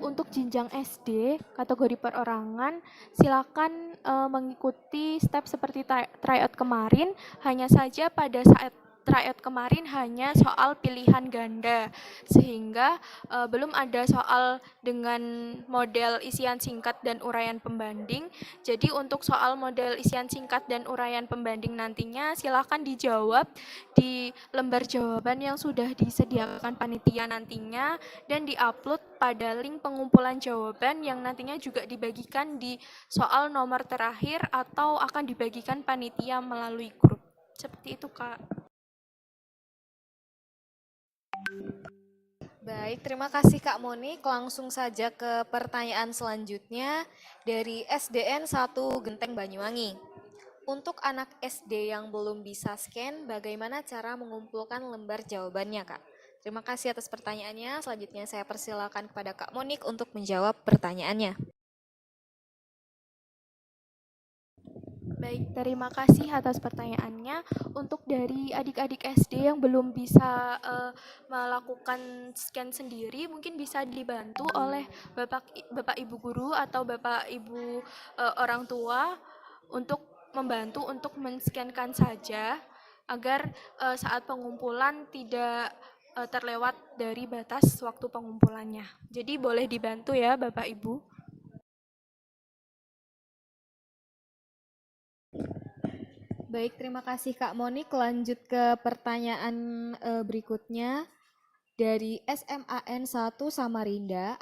untuk jenjang SD, kategori perorangan, silakan mengikuti step seperti tryout kemarin, hanya saja pada saat tryout kemarin hanya soal pilihan ganda, sehingga belum ada soal dengan model isian singkat dan uraian pembanding. Jadi untuk soal model isian singkat dan uraian pembanding nantinya silakan dijawab di lembar jawaban yang sudah disediakan panitia nantinya dan diupload pada link pengumpulan jawaban yang nantinya juga dibagikan di soal nomor terakhir atau akan dibagikan panitia melalui grup. Seperti itu, Kak. Baik, terima kasih Kak Monik. Langsung saja ke pertanyaan selanjutnya dari SDN 1 Genteng Banyuwangi. Untuk anak SD yang belum bisa scan, bagaimana cara mengumpulkan lembar jawabannya, Kak? Terima kasih atas pertanyaannya. Selanjutnya saya persilakan kepada Kak Monik untuk menjawab pertanyaannya. Baik, terima kasih atas pertanyaannya. Untuk dari adik-adik SD yang belum bisa melakukan scan sendiri, mungkin bisa dibantu oleh Bapak Ibu guru atau Bapak Ibu orang tua untuk membantu untuk men-scan-kan saja agar saat pengumpulan tidak terlewat dari batas waktu pengumpulannya. Jadi boleh dibantu ya Bapak Ibu. Baik, terima kasih Kak Monik. Lanjut ke pertanyaan berikutnya dari SMAN 1 Samarinda _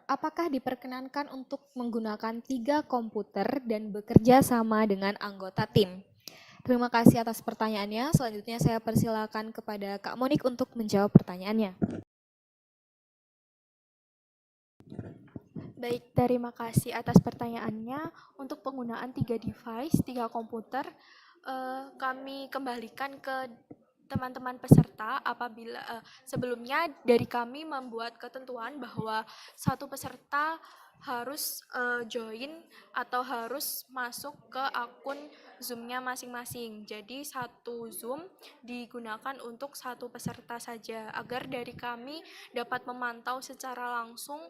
apakah diperkenankan untuk menggunakan 3 komputer dan bekerja sama dengan anggota tim? Terima kasih atas pertanyaannya. Selanjutnya saya persilakan kepada Kak Monik untuk menjawab pertanyaannya. Baik, terima kasih atas pertanyaannya. Untuk penggunaan 3 device, 3 komputer, kami kembalikan ke teman-teman peserta apabila sebelumnya dari kami membuat ketentuan bahwa satu peserta harus join atau harus masuk ke akun Zoom-nya masing-masing. Jadi satu Zoom digunakan untuk satu peserta saja agar dari kami dapat memantau secara langsung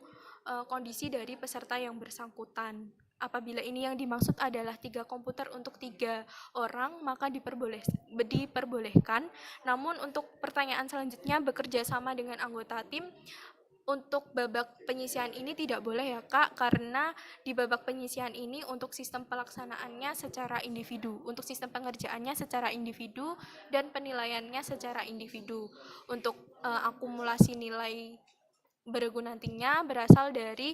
kondisi dari peserta yang bersangkutan. Apabila ini yang dimaksud adalah 3 komputer untuk 3 orang, maka diperbolehkan. Namun untuk pertanyaan selanjutnya, bekerja sama dengan anggota tim, untuk babak penyisian ini tidak boleh ya Kak, karena di babak penyisian ini untuk sistem pelaksanaannya secara individu, untuk sistem pengerjaannya secara individu, dan penilaiannya secara individu. Untuk akumulasi nilai beregu nantinya berasal dari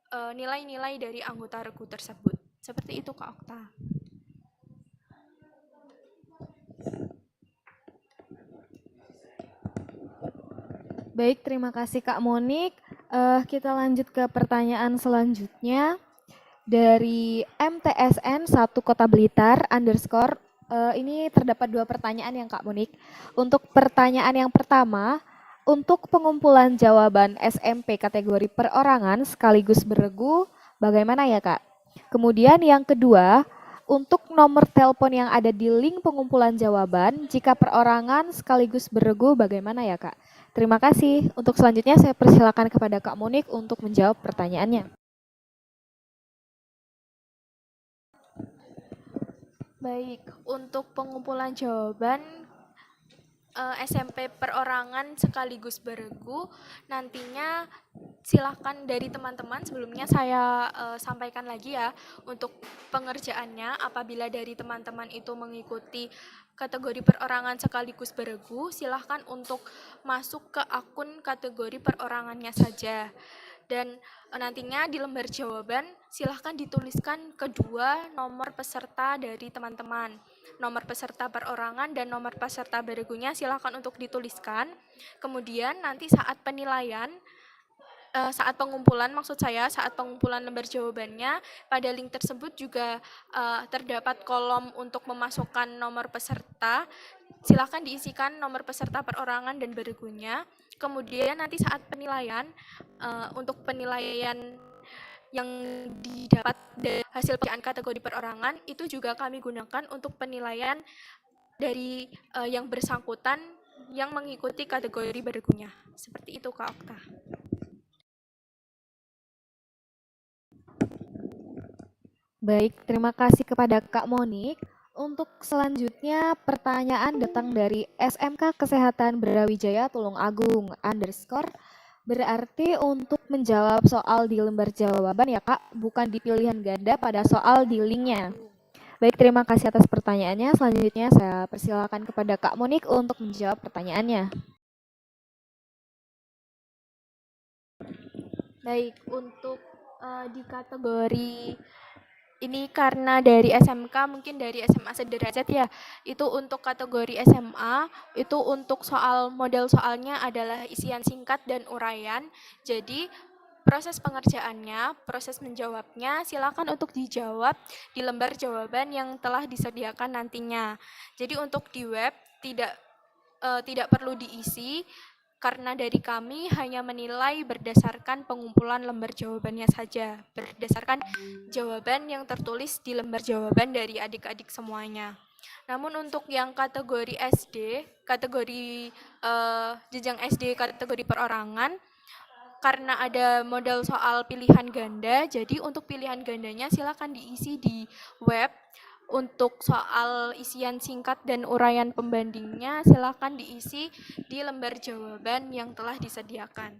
nilai-nilai dari anggota regu tersebut. Seperti itu Kak Okta. Baik, terima kasih Kak Monik. Kita lanjut ke pertanyaan selanjutnya dari MTSN 1 Kota Blitar _ ini terdapat 2 pertanyaan yang Kak Monik. Untuk pertanyaan yang pertama, untuk pengumpulan jawaban SMP kategori perorangan sekaligus beregu, bagaimana ya Kak? Kemudian yang kedua, untuk nomor telepon yang ada di link pengumpulan jawaban, jika perorangan sekaligus beregu, bagaimana ya Kak? Terima kasih. Untuk selanjutnya saya persilakan kepada Kak Monik untuk menjawab pertanyaannya. Baik, untuk pengumpulan jawaban SMP perorangan sekaligus beregu, nantinya silahkan dari teman-teman, sebelumnya saya sampaikan lagi ya untuk pengerjaannya. Apabila dari teman-teman itu mengikuti kategori perorangan sekaligus beregu, silahkan untuk masuk ke akun kategori perorangannya saja. Dan nantinya di lembar jawaban silahkan dituliskan kedua nomor peserta dari teman-teman. Nomor peserta perorangan dan nomor peserta beregunya silahkan untuk dituliskan. Kemudian nanti saat penilaian, saat pengumpulan lembar jawabannya, pada link tersebut juga terdapat kolom untuk memasukkan nomor peserta. Silakan diisikan nomor peserta perorangan dan beregunya. Kemudian nanti saat penilaian, untuk penilaian yang didapat dari hasil penilaian kategori perorangan, itu juga kami gunakan untuk penilaian dari yang bersangkutan yang mengikuti kategori beregunya. Seperti itu Kak Okta. Baik, terima kasih kepada Kak Monik. Untuk selanjutnya, pertanyaan datang dari SMK Kesehatan Brawijaya Tulungagung underscore. Berarti untuk menjawab soal di lembar jawaban ya Kak, bukan di pilihan ganda pada soal di linknya. Baik, terima kasih atas pertanyaannya. Selanjutnya saya persilakan kepada Kak Monik untuk menjawab pertanyaannya. Baik, untuk di kategori ini karena dari SMK, mungkin dari SMA sederajat ya, itu untuk kategori SMA, itu untuk model soalnya adalah isian singkat dan uraian. Jadi proses pengerjaannya, proses menjawabnya, silakan untuk dijawab di lembar jawaban yang telah disediakan nantinya. Jadi untuk di web tidak perlu diisi, karena dari kami hanya menilai berdasarkan pengumpulan lembar jawabannya saja, berdasarkan jawaban yang tertulis di lembar jawaban dari adik-adik semuanya. Namun untuk yang kategori SD, kategori jenjang SD kategori perorangan, karena ada model soal pilihan ganda, jadi untuk pilihan gandanya silakan diisi di web. Untuk soal isian singkat dan uraian pembandingnya silakan diisi di lembar jawaban yang telah disediakan.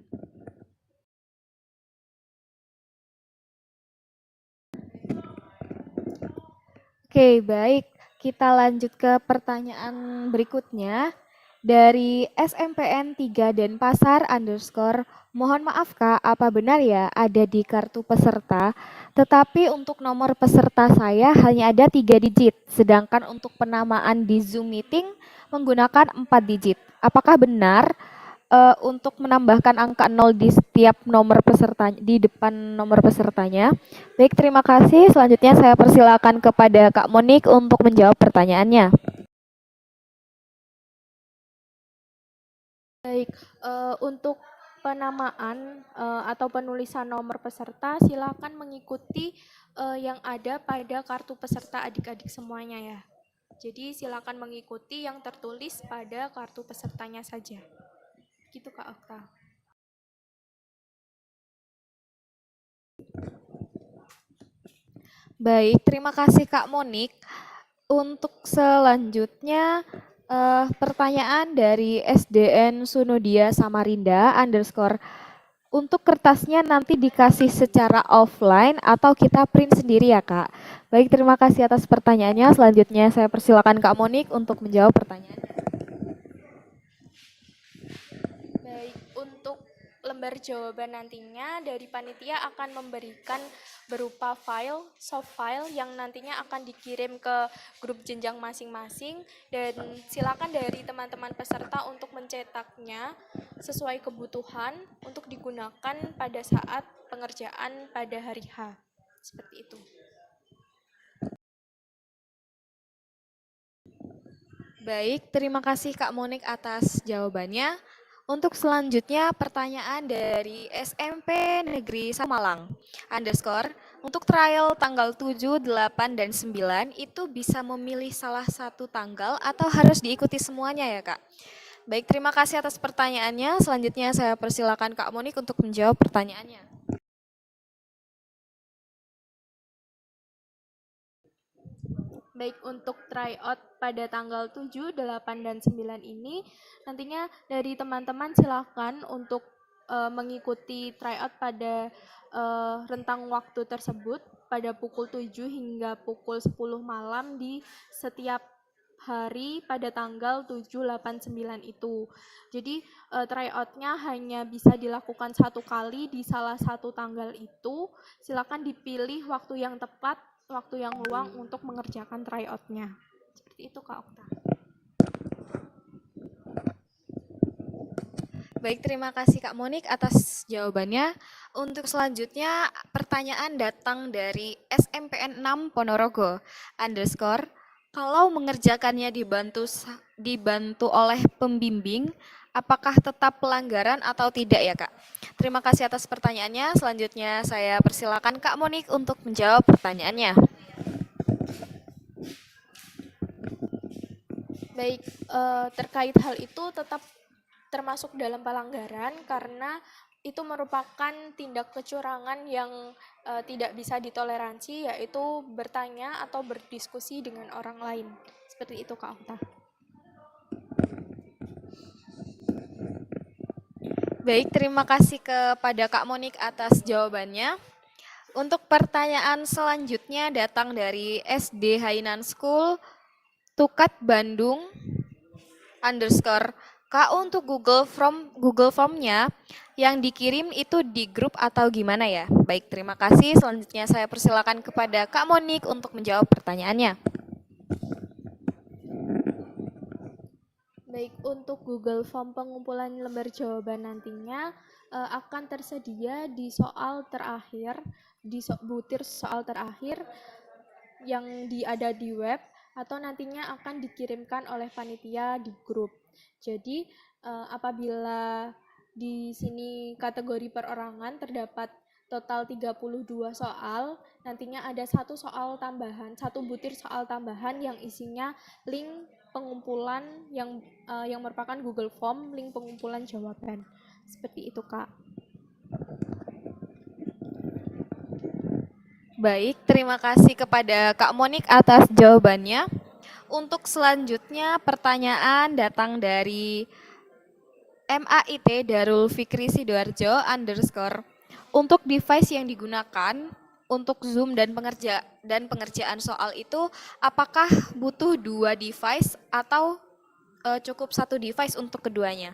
Oke, baik. Kita lanjut ke pertanyaan berikutnya. Dari SMPN 3 Denpasar underscore, mohon maaf Kak, apa benar ya ada di kartu peserta, tetapi untuk nomor peserta saya hanya ada 3 digit, sedangkan untuk penamaan di Zoom meeting menggunakan 4 digit. Apakah benar untuk menambahkan angka 0 di setiap nomor peserta di depan nomor pesertanya? Baik, terima kasih. Selanjutnya saya persilakan kepada Kak Monik untuk menjawab pertanyaannya. Baik, untuk penamaan atau penulisan nomor peserta silakan mengikuti yang ada pada kartu peserta adik-adik semuanya ya. Jadi silakan mengikuti yang tertulis pada kartu pesertanya saja. Gitu Kak Okta. Baik, terima kasih Kak Monik. Untuk selanjutnya pertanyaan dari SDN Sunodia Samarinda underscore. Untuk kertasnya nanti dikasih secara offline atau kita print sendiri ya Kak? Baik, terima kasih atas pertanyaannya. Selanjutnya saya persilakan Kak Monik untuk menjawab pertanyaan. Baik, untuk lembar jawaban nantinya dari panitia akan memberikan berupa file, soft file yang nantinya akan dikirim ke grup jenjang masing-masing, dan silakan dari teman-teman peserta untuk mencetaknya sesuai kebutuhan untuk digunakan pada saat pengerjaan pada hari H. Seperti itu. Baik, terima kasih Kak Monik atas jawabannya. Untuk selanjutnya pertanyaan dari SMP Negeri Samalang underscore. Untuk trial tanggal 7, 8, dan 9 itu bisa memilih salah satu tanggal atau harus diikuti semuanya ya Kak? Baik, terima kasih atas pertanyaannya. Selanjutnya saya persilakan Kak Monik untuk menjawab pertanyaannya. Baik, untuk tryout pada tanggal 7, 8, dan 9 ini nantinya dari teman-teman silakan untuk mengikuti tryout pada rentang waktu tersebut pada pukul 7 hingga pukul 10 malam di setiap hari pada tanggal 7, 8, 9 itu. Jadi tryoutnya hanya bisa dilakukan satu kali di salah satu tanggal itu. Silakan dipilih waktu yang tepat, waktu yang luang untuk mengerjakan tryoutnya. Seperti itu Kak Okta. Baik, terima kasih Kak Monik atas jawabannya. Untuk selanjutnya pertanyaan datang dari SMPN 6 Ponorogo underscore. Kalau mengerjakannya dibantu oleh pembimbing, apakah tetap pelanggaran atau tidak ya Kak? Terima kasih atas pertanyaannya. Selanjutnya saya persilakan Kak Monik untuk menjawab pertanyaannya. Baik, terkait hal itu tetap termasuk dalam pelanggaran karena itu merupakan tindak kecurangan yang tidak bisa ditoleransi, yaitu bertanya atau berdiskusi dengan orang lain. Seperti itu, Kak Okta. Baik, terima kasih kepada Kak Monik atas jawabannya. Untuk pertanyaan selanjutnya datang dari SD Hainan School, Tukat Bandung _ Kak, untuk Google Form-nya yang dikirim itu di grup atau gimana ya? Baik, terima kasih. Selanjutnya saya persilakan kepada Kak Monik untuk menjawab pertanyaannya. Baik, untuk Google Form pengumpulan lembar jawaban nantinya akan tersedia di soal terakhir, di butir soal terakhir yang ada di web, atau nantinya akan dikirimkan oleh panitia di grup. Jadi apabila di sini kategori perorangan terdapat total 32 soal, nantinya ada satu butir soal tambahan yang isinya link pengumpulan yang merupakan Google Form, link pengumpulan jawaban. Seperti itu, Kak. Baik, terima kasih kepada Kak Monik atas jawabannya. Untuk selanjutnya pertanyaan datang dari MAIT Darul Fikri Sidoarjo _ untuk device yang digunakan untuk Zoom dan pengerjaan soal itu, apakah butuh 2 device atau cukup 1 device untuk keduanya?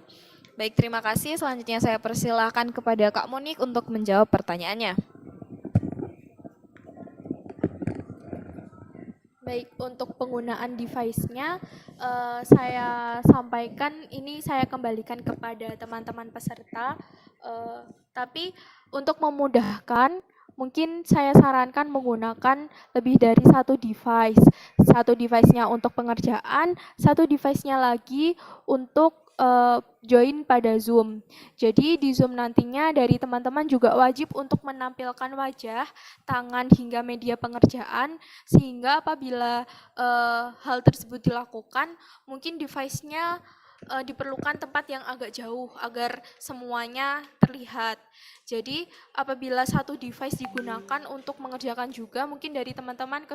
Baik, terima kasih. Selanjutnya saya persilahkan kepada Kak Monik untuk menjawab pertanyaannya. Baik, untuk penggunaan device-nya saya sampaikan, ini saya kembalikan kepada teman-teman peserta. Tapi untuk memudahkan, mungkin saya sarankan menggunakan lebih dari satu device. Satu device-nya untuk pengerjaan, satu device-nya lagi untuk join pada Zoom. Jadi di Zoom nantinya dari teman-teman juga wajib untuk menampilkan wajah, tangan hingga media pengerjaan, sehingga apabila hal tersebut dilakukan, mungkin device-nya diperlukan tempat yang agak jauh agar semuanya terlihat. Jadi apabila satu device digunakan untuk mengerjakan juga, mungkin dari teman-teman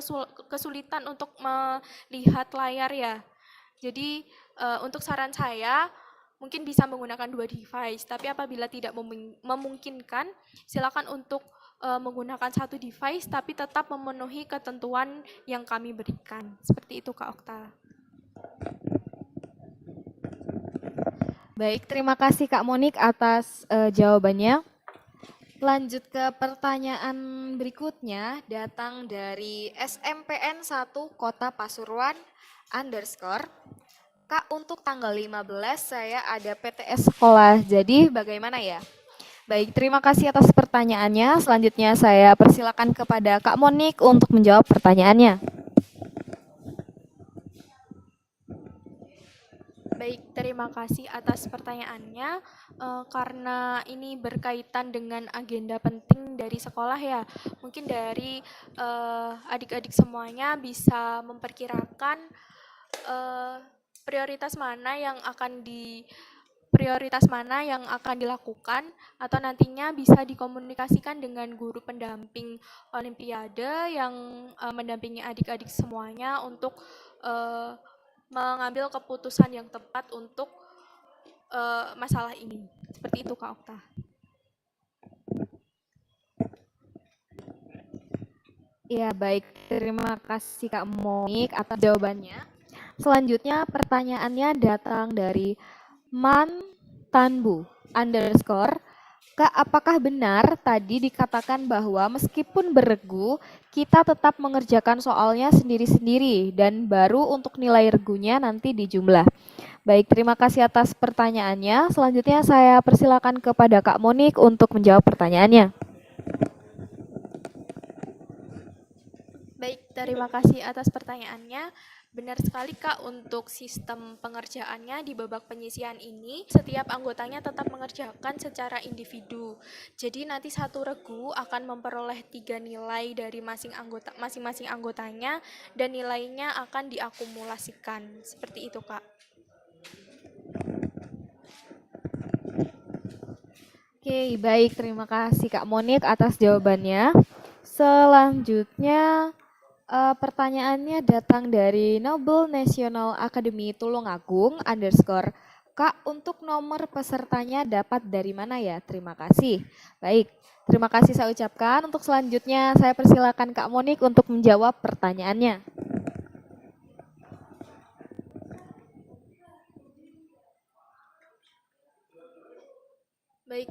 kesulitan untuk melihat layar ya. Jadi untuk saran saya mungkin bisa menggunakan 2 device, tapi apabila tidak memungkinkan, silakan untuk menggunakan satu device tapi tetap memenuhi ketentuan yang kami berikan. Seperti itu, Kak Okta. Baik, terima kasih Kak Monik atas jawabannya. Lanjut ke pertanyaan berikutnya, datang dari SMPN 1 Kota Pasuruan _ Kak, untuk tanggal 15 saya ada PTS sekolah, jadi bagaimana ya? Baik, terima kasih atas pertanyaannya. Selanjutnya saya persilakan kepada Kak Monik untuk menjawab pertanyaannya. Baik, terima kasih atas pertanyaannya. Karena ini berkaitan dengan agenda penting dari sekolah ya, mungkin dari adik-adik semuanya bisa memperkirakan prioritas mana yang akan dilakukan, atau nantinya bisa dikomunikasikan dengan guru pendamping Olimpiade yang mendampingi adik-adik semuanya untuk mengambil keputusan yang tepat untuk masalah ini. Seperti itu, Kak Okta. Ya, baik. Terima kasih Kak Monik atas jawabannya. Selanjutnya pertanyaannya datang dari Mantanbu _ Kak, apakah benar tadi dikatakan bahwa meskipun beregu, kita tetap mengerjakan soalnya sendiri-sendiri dan baru untuk nilai regunya nanti dijumlah? Baik, terima kasih atas pertanyaannya. Selanjutnya saya persilakan kepada Kak Monik untuk menjawab pertanyaannya. Baik, terima kasih atas pertanyaannya. Benar sekali, Kak, untuk sistem pengerjaannya di babak penyisihan ini, setiap anggotanya tetap mengerjakan secara individu. Jadi nanti satu regu akan memperoleh 3 nilai dari masing-masing anggotanya, dan nilainya akan diakumulasikan. Seperti itu, Kak. Oke, baik. Terima kasih Kak Monik atas jawabannya. Selanjutnya, pertanyaannya datang dari Noble National Academy Tulungagung underscore Kak, untuk nomor pesertanya dapat dari mana ya? Terima kasih. Baik, terima kasih saya ucapkan. Untuk selanjutnya, saya persilakan Kak Monik untuk menjawab pertanyaannya. Baik,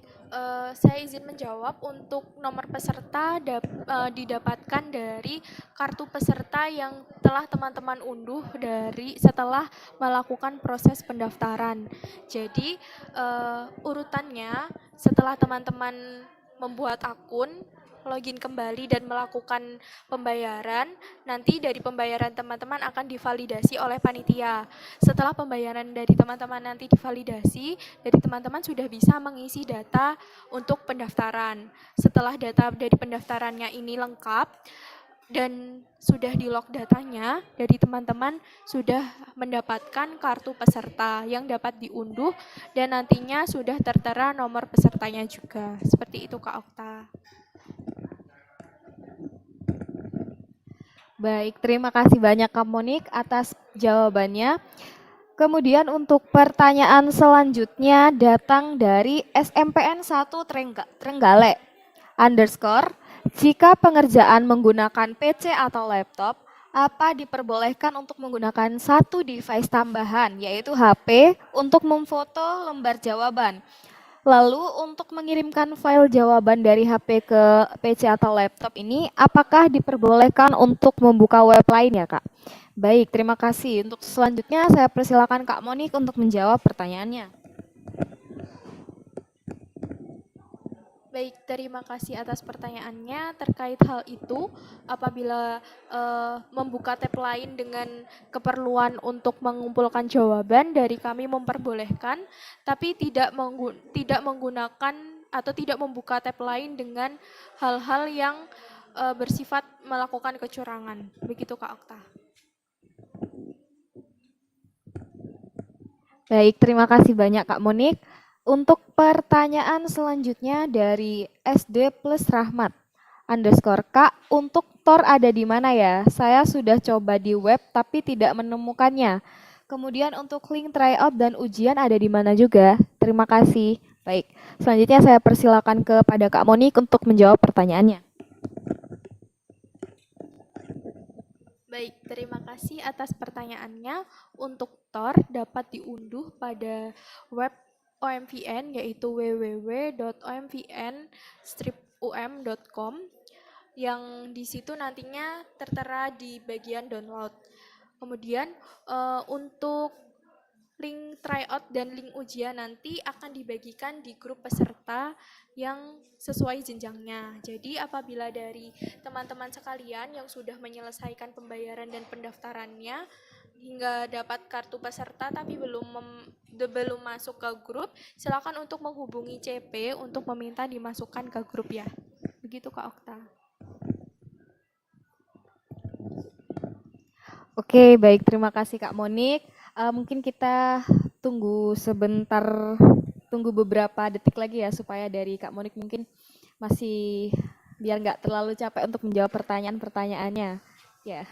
saya izin menjawab. Untuk nomor peserta didapatkan dari kartu peserta yang telah teman-teman unduh dari setelah melakukan proses pendaftaran. Jadi, urutannya setelah teman-teman membuat akun, login kembali dan melakukan pembayaran, nanti dari pembayaran teman-teman akan divalidasi oleh panitia. Setelah pembayaran dari teman-teman nanti divalidasi, dari teman-teman sudah bisa mengisi data untuk pendaftaran. Setelah data dari pendaftarannya ini lengkap dan sudah di-lock datanya, dari teman-teman sudah mendapatkan kartu peserta yang dapat diunduh dan nantinya sudah tertera nomor pesertanya juga. Seperti itu Kak Okta. Baik, terima kasih banyak Kak Monik atas jawabannya. Kemudian untuk pertanyaan selanjutnya datang dari SMPN 1 Trenggale underscore, jika pengerjaan menggunakan PC atau laptop, apa diperbolehkan untuk menggunakan satu device tambahan, yaitu HP, untuk memfoto lembar jawaban? Lalu untuk mengirimkan file jawaban dari HP ke PC atau laptop ini, apakah diperbolehkan untuk membuka web lain ya Kak? Baik, terima kasih. Untuk selanjutnya saya persilakan Kak Monik untuk menjawab pertanyaannya. Baik, terima kasih atas pertanyaannya. Terkait hal itu, apabila membuka tab lain dengan keperluan untuk mengumpulkan jawaban, dari kami memperbolehkan, tapi tidak menggunakan atau tidak membuka tab lain dengan hal-hal yang bersifat melakukan kecurangan. Begitu Kak Okta. Baik, terima kasih banyak Kak Monik. Untuk pertanyaan selanjutnya dari SD plus Rahmat underscore Kak, untuk Tor ada di mana ya? Saya sudah coba di web tapi tidak menemukannya. Kemudian untuk link tryout dan ujian ada di mana juga? Terima kasih. Baik, selanjutnya saya persilakan kepada Kak Monik untuk menjawab pertanyaannya. Baik, terima kasih atas pertanyaannya. Untuk Tor dapat diunduh pada web OMVN yaitu www.omvn-um.com yang di situ nantinya tertera di bagian download. Kemudian untuk link tryout dan link ujian nanti akan dibagikan di grup peserta yang sesuai jenjangnya. Jadi apabila dari teman-teman sekalian yang sudah menyelesaikan pembayaran dan pendaftarannya hingga dapat kartu peserta tapi belum masuk ke grup, silakan untuk menghubungi CP untuk meminta dimasukkan ke grup ya. Begitu Kak Okta. Oke, baik, terima kasih Kak Monik. Mungkin kita tunggu sebentar, tunggu beberapa detik lagi ya supaya dari Kak Monik mungkin masih biar nggak terlalu capek untuk menjawab pertanyaan-pertanyaannya. Ya.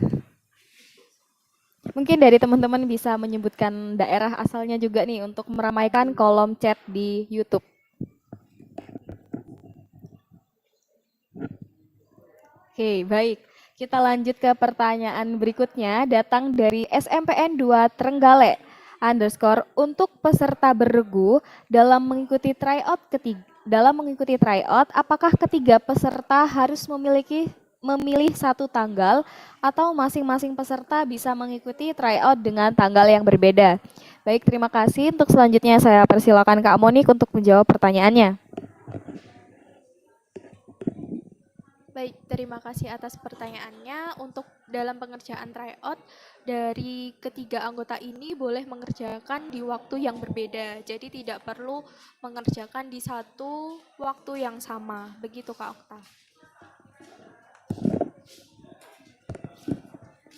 Mungkin dari teman-teman bisa menyebutkan daerah asalnya juga nih untuk meramaikan kolom chat di YouTube. Oke, baik. Kita lanjut ke pertanyaan berikutnya, datang dari SMPN 2 Trenggale underscore, untuk peserta beregu dalam mengikuti tryout apakah ketiga peserta harus memilih satu tanggal atau masing-masing peserta bisa mengikuti tryout dengan tanggal yang berbeda? Baik, terima kasih. Untuk selanjutnya saya persilakan Kak Monik untuk menjawab pertanyaannya. Baik, terima kasih atas pertanyaannya. Untuk dalam pengerjaan tryout, dari ketiga anggota ini boleh mengerjakan di waktu yang berbeda. Jadi tidak perlu mengerjakan di satu waktu yang sama. Begitu Kak Okta.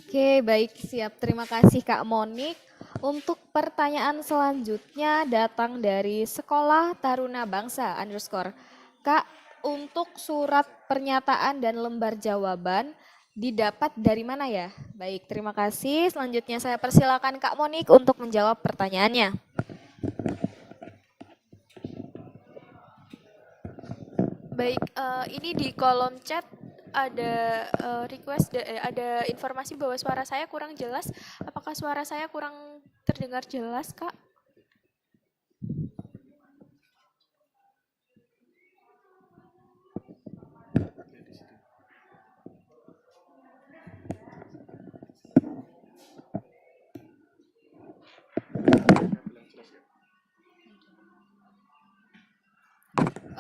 Oke, baik, siap. Terima kasih Kak Monik. Untuk pertanyaan selanjutnya datang dari Sekolah Taruna Bangsa underscore. Kak, untuk surat pernyataan dan lembar jawaban didapat dari mana ya? Baik, terima kasih. Selanjutnya saya persilakan Kak Monik untuk menjawab pertanyaannya. Baik, ini di kolom chat ada ada informasi bahwa suara saya kurang jelas. Apakah suara saya kurang terdengar jelas, Kak?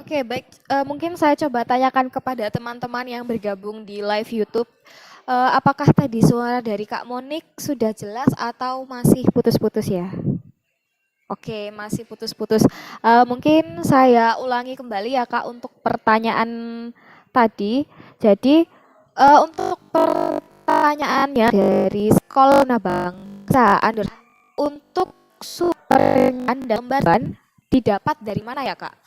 Oke, baik. Mungkin saya coba tanyakan kepada teman-teman yang bergabung di live YouTube. Apakah tadi suara dari Kak Monik sudah jelas atau masih putus-putus ya? Oke, masih putus-putus. Mungkin saya ulangi kembali ya Kak untuk pertanyaan tadi. Jadi untuk pertanyaannya dari Sekolah Bangsa untuk sumber dan gambaran didapat dari mana ya Kak?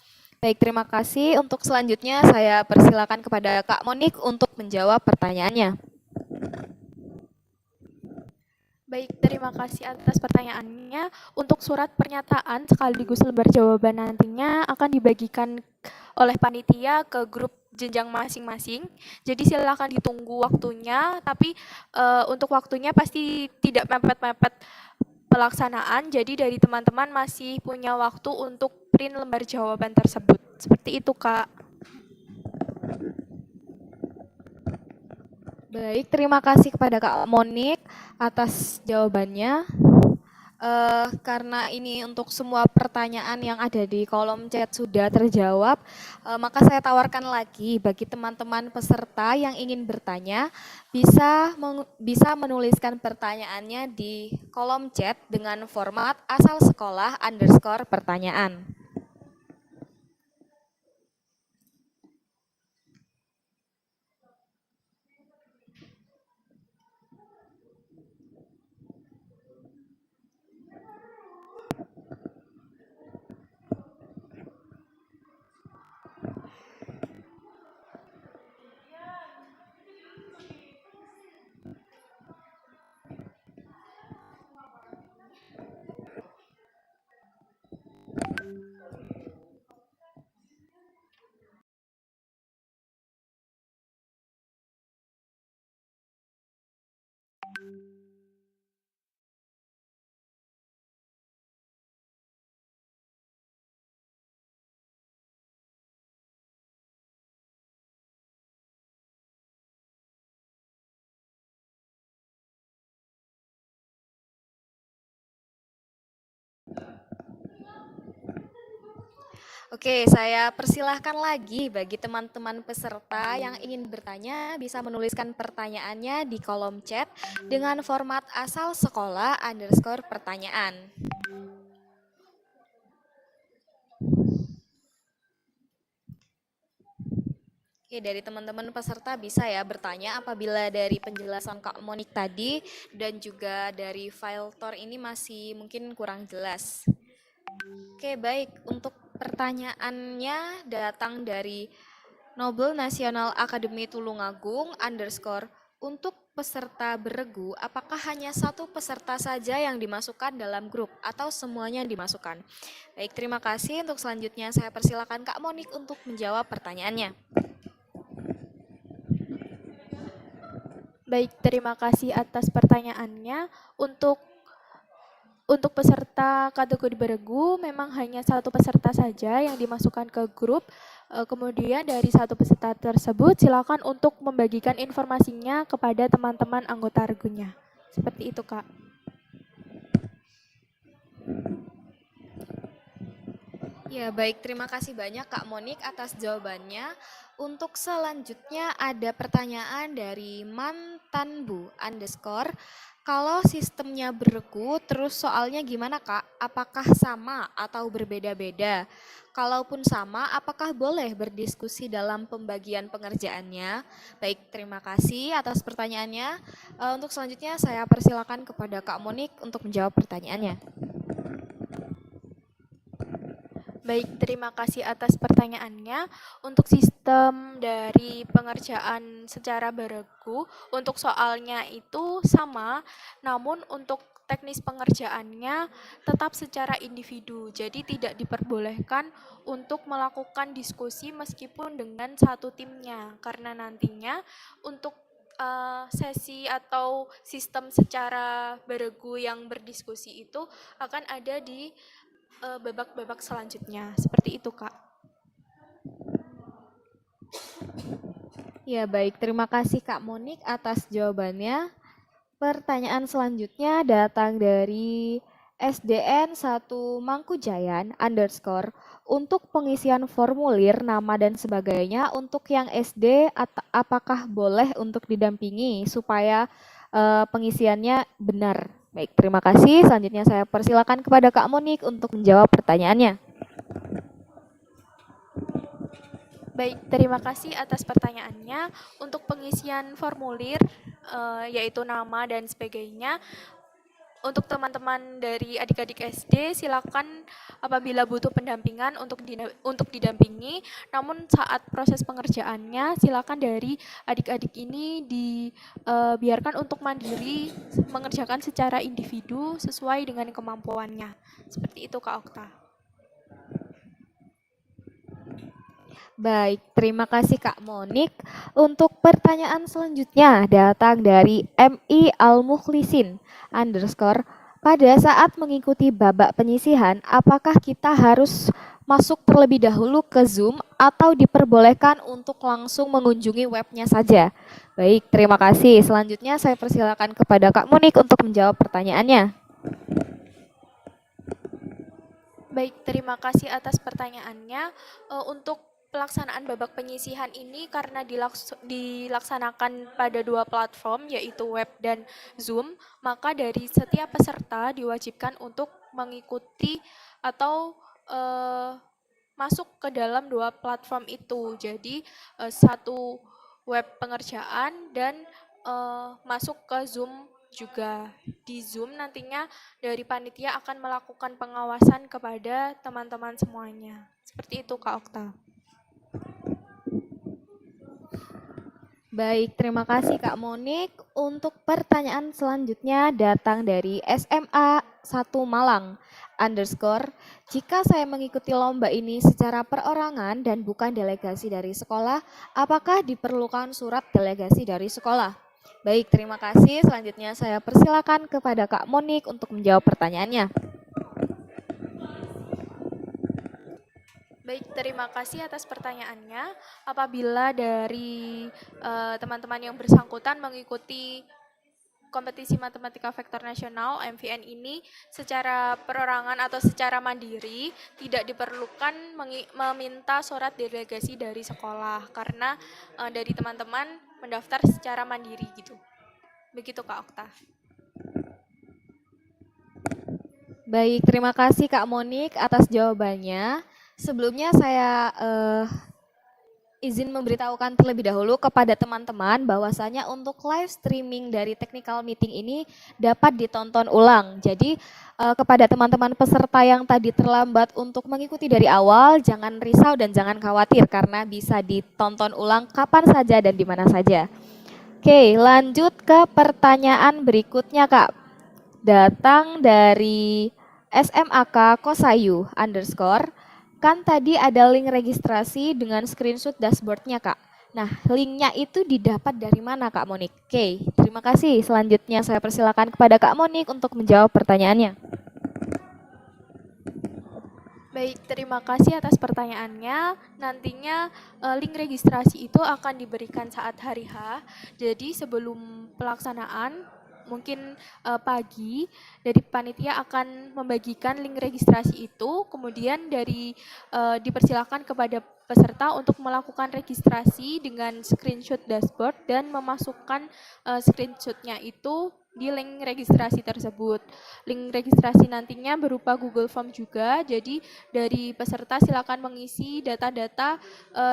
Baik, terima kasih. Untuk selanjutnya saya persilakan kepada Kak Monik untuk menjawab pertanyaannya. Baik, terima kasih atas pertanyaannya. Untuk surat pernyataan sekaligus lembar jawaban nantinya akan dibagikan oleh panitia ke grup jenjang masing-masing. Jadi silakan ditunggu waktunya, tapi untuk waktunya pasti tidak mepet-mepet pelaksanaan. Jadi dari teman-teman masih punya waktu untuk print lembar jawaban tersebut. Seperti itu, Kak. Baik, terima kasih kepada Kak Monik atas jawabannya. Karena ini untuk semua pertanyaan yang ada di kolom chat sudah terjawab, maka saya tawarkan lagi bagi teman-teman peserta yang ingin bertanya, bisa menuliskan pertanyaannya di kolom chat dengan format asal sekolah underscore pertanyaan. Oke, saya persilahkan lagi bagi teman-teman peserta yang ingin bertanya bisa menuliskan pertanyaannya di kolom chat dengan format asal sekolah underscore pertanyaan. Oke, dari teman-teman peserta bisa ya bertanya apabila dari penjelasan Kak Monik tadi dan juga dari file TOR ini masih mungkin kurang jelas. Oke, baik. Untuk pertanyaannya datang dari Nobel Nasional Akademi Tulungagung underscore. Untuk peserta beregu, apakah hanya satu peserta saja yang dimasukkan dalam grup atau semuanya dimasukkan? Baik, terima kasih. Untuk selanjutnya saya persilakan Kak Monik untuk menjawab pertanyaannya. Baik, terima kasih atas pertanyaannya. Untuk peserta kategori beregu, memang hanya satu peserta saja yang dimasukkan ke grup. Kemudian dari satu peserta tersebut, silakan untuk membagikan informasinya kepada teman-teman anggota regunya. Seperti itu, Kak. Ya, baik. Terima kasih banyak Kak Monik atas jawabannya. Untuk selanjutnya ada pertanyaan dari mantanbu underscore. Kalau sistemnya berku, terus soalnya gimana Kak? Apakah sama atau berbeda-beda? Kalaupun sama, apakah boleh berdiskusi dalam pembagian pengerjaannya? Baik, terima kasih atas pertanyaannya. Untuk selanjutnya saya persilakan kepada Kak Monik untuk menjawab pertanyaannya. Baik, terima kasih atas pertanyaannya. Untuk sistem dari pengerjaan secara beregu, untuk soalnya itu sama, namun untuk teknis pengerjaannya tetap secara individu. Jadi tidak diperbolehkan untuk melakukan diskusi meskipun dengan satu timnya, karena nantinya untuk sesi atau sistem secara beregu yang berdiskusi itu akan ada di babak-babak selanjutnya. Seperti itu, Kak. Ya, baik. Terima kasih Kak Monik atas jawabannya. Pertanyaan selanjutnya datang dari SDN 1 Mangkujayan underscore. Untuk pengisian formulir, nama dan sebagainya, untuk yang SD, apakah boleh untuk didampingi supaya pengisiannya benar? Baik, terima kasih. Selanjutnya saya persilakan kepada Kak Monik untuk menjawab pertanyaannya. Baik, terima kasih atas pertanyaannya. Untuk pengisian formulir, yaitu nama dan sebagainya, untuk teman-teman dari adik-adik SD, silakan apabila butuh pendampingan untuk didampingi. Namun saat proses pengerjaannya, silakan dari adik-adik ini dibiarkan untuk mandiri mengerjakan secara individu sesuai dengan kemampuannya. Seperti itu, Kak Okta. Baik, terima kasih Kak Monik. Untuk pertanyaan selanjutnya datang dari MI Al-Mukhlisin underscore. Pada saat mengikuti babak penyisihan, apakah kita harus masuk terlebih dahulu ke Zoom atau diperbolehkan untuk langsung mengunjungi webnya saja? Baik, terima kasih. Selanjutnya saya persilakan kepada Kak Monik untuk menjawab pertanyaannya. Baik, terima kasih atas pertanyaannya. Untuk pelaksanaan babak penyisihan ini karena dilaksanakan pada dua platform yaitu web dan Zoom, maka dari setiap peserta diwajibkan untuk mengikuti atau masuk ke dalam dua platform itu. Jadi satu web pengerjaan dan masuk ke Zoom juga. Di Zoom nantinya dari panitia akan melakukan pengawasan kepada teman-teman semuanya. Seperti itu, Kak Okta. Baik, terima kasih Kak Monik. Untuk pertanyaan selanjutnya datang dari SMA 1 Malang underscore. Jika saya mengikuti lomba ini secara perorangan dan bukan delegasi dari sekolah, apakah diperlukan surat delegasi dari sekolah? Baik, terima kasih. Selanjutnya saya persilakan kepada Kak Monik untuk menjawab pertanyaannya. Baik, terima kasih atas pertanyaannya. Apabila dari teman-teman yang bersangkutan mengikuti kompetisi matematika vektor nasional MVN ini secara perorangan atau secara mandiri, tidak diperlukan meminta surat delegasi dari sekolah karena dari teman-teman mendaftar secara mandiri gitu. Begitu, Kak Okta. Baik, terima kasih Kak Monik atas jawabannya. Sebelumnya saya izin memberitahukan terlebih dahulu kepada teman-teman bahwasanya untuk live streaming dari technical meeting ini dapat ditonton ulang. Jadi kepada teman-teman peserta yang tadi terlambat untuk mengikuti dari awal, jangan risau dan jangan khawatir karena bisa ditonton ulang kapan saja dan di mana saja. Oke, lanjut ke pertanyaan berikutnya Kak. Datang dari SMAK Kosayu underscore. Kan tadi ada link registrasi dengan screenshot dashboardnya Kak. Nah, linknya itu didapat dari mana Kak Monik? Oke, terima kasih. Selanjutnya saya persilakan kepada Kak Monik untuk menjawab pertanyaannya. Baik, terima kasih atas pertanyaannya. Nantinya link registrasi itu akan diberikan saat hari H. Jadi sebelum pelaksanaan mungkin pagi dari panitia akan membagikan link registrasi itu, kemudian dipersilakan kepada peserta untuk melakukan registrasi dengan screenshot dashboard dan memasukkan screenshotnya itu di link registrasi tersebut. Link registrasi nantinya berupa Google Form juga, jadi dari peserta silakan mengisi data-data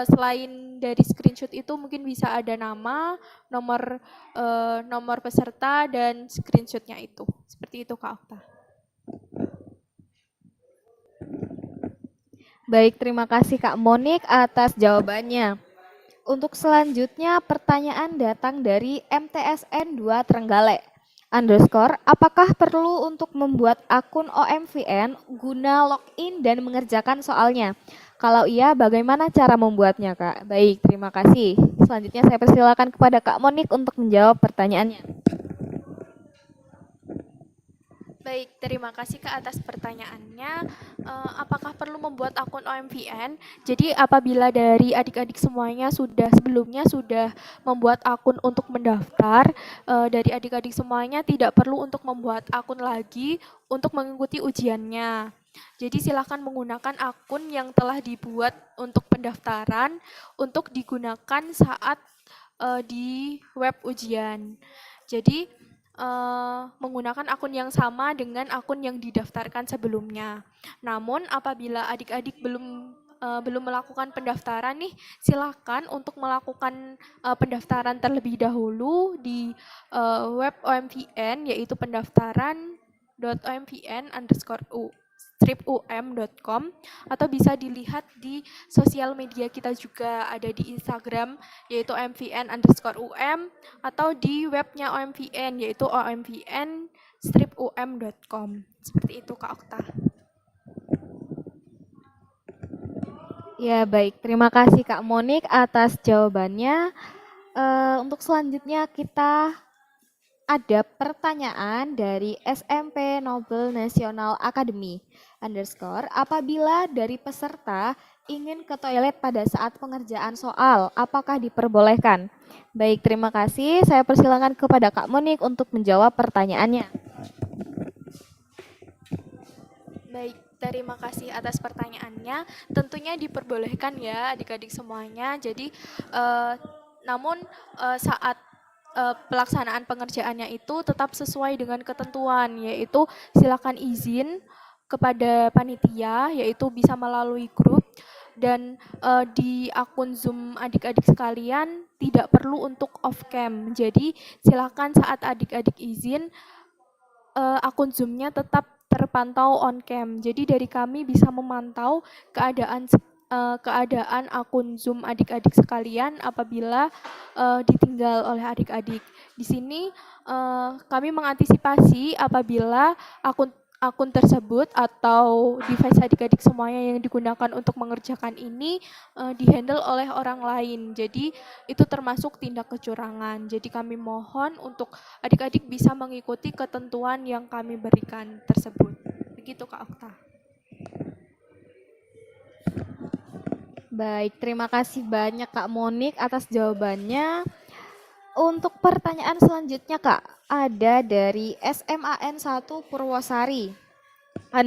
selain dari screenshot itu mungkin bisa ada nama, nomor peserta, dan screenshotnya itu. Seperti itu Kak Okta. Baik, terima kasih Kak Monik atas jawabannya. Untuk selanjutnya pertanyaan datang dari MTSN 2 Trenggalek. Apakah perlu untuk membuat akun OMVN guna login dan mengerjakan soalnya? Kalau iya, bagaimana cara membuatnya, Kak? Baik, terima kasih. Selanjutnya saya persilakan kepada Kak Monik untuk menjawab pertanyaannya. Baik, terima kasih Kak atas pertanyaannya. Apakah perlu membuat akun OMVN? Jadi apabila dari adik-adik semuanya sebelumnya sudah membuat akun untuk mendaftar, dari adik-adik semuanya tidak perlu untuk membuat akun lagi untuk mengikuti ujiannya. Jadi silakan menggunakan akun yang telah dibuat untuk pendaftaran untuk digunakan saat di web ujian. Jadi menggunakan akun yang sama dengan akun yang didaftarkan sebelumnya. Namun apabila adik-adik belum melakukan pendaftaran nih, silakan untuk melakukan pendaftaran terlebih dahulu di web OMVN, yaitu pendaftaran.omvn_u-um.com, atau bisa dilihat di sosial media kita juga, ada di Instagram yaitu omvn_um, atau di webnya OMVN yaitu omvn-um.com. Seperti itu Kak Okta. Ya, baik. Terima kasih Kak Monik atas jawabannya. Untuk selanjutnya kita ada pertanyaan dari SMP Nobel National Academy _ apabila dari peserta ingin ke toilet pada saat pengerjaan soal, apakah diperbolehkan? Baik, terima kasih. Saya persilakan kepada Kak Monik untuk menjawab pertanyaannya. Baik, terima kasih atas pertanyaannya. Tentunya diperbolehkan ya adik-adik semuanya. Jadi namun saat pelaksanaan pengerjaannya itu tetap sesuai dengan ketentuan, yaitu silakan izin kepada panitia, yaitu bisa melalui grup, dan di akun Zoom adik-adik sekalian tidak perlu untuk off cam. Jadi silakan saat adik-adik izin akun Zoom-nya tetap terpantau on cam. Jadi dari kami bisa memantau keadaan akun Zoom adik-adik sekalian apabila ditinggal oleh adik-adik. Di sini kami mengantisipasi apabila akun tersebut atau device adik-adik semuanya yang digunakan untuk mengerjakan ini dihandle oleh orang lain. Jadi itu termasuk tindak kecurangan. Jadi kami mohon untuk adik-adik bisa mengikuti ketentuan yang kami berikan tersebut. Begitu Kak Okta. Baik, terima kasih banyak Kak Monik atas jawabannya. Untuk pertanyaan selanjutnya Kak, ada dari SMAN 1 Purwosari _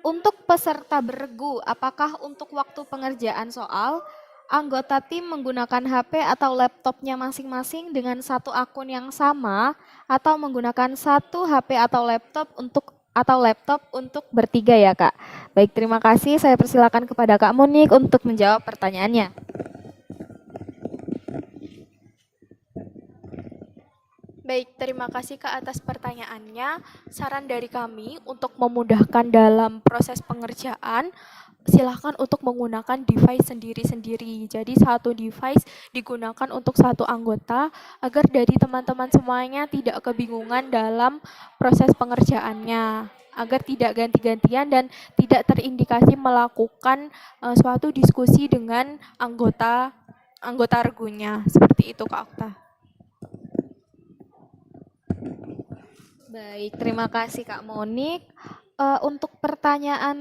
untuk peserta beregu, apakah untuk waktu pengerjaan soal, anggota tim menggunakan HP atau laptopnya masing-masing dengan satu akun yang sama, atau menggunakan satu HP atau laptop untuk bertiga ya Kak? Baik, terima kasih. Saya persilakan kepada Kak Monik untuk menjawab pertanyaannya. Baik, terima kasih Kak atas pertanyaannya. Saran dari kami untuk memudahkan dalam proses pengerjaan, silakan untuk menggunakan device sendiri-sendiri. Jadi satu device digunakan untuk satu anggota agar dari teman-teman semuanya tidak kebingungan dalam proses pengerjaannya, agar tidak ganti-gantian dan tidak terindikasi melakukan suatu diskusi dengan anggota regunya. Seperti itu Kak Okta. Baik, terima kasih Kak Monik. Untuk pertanyaan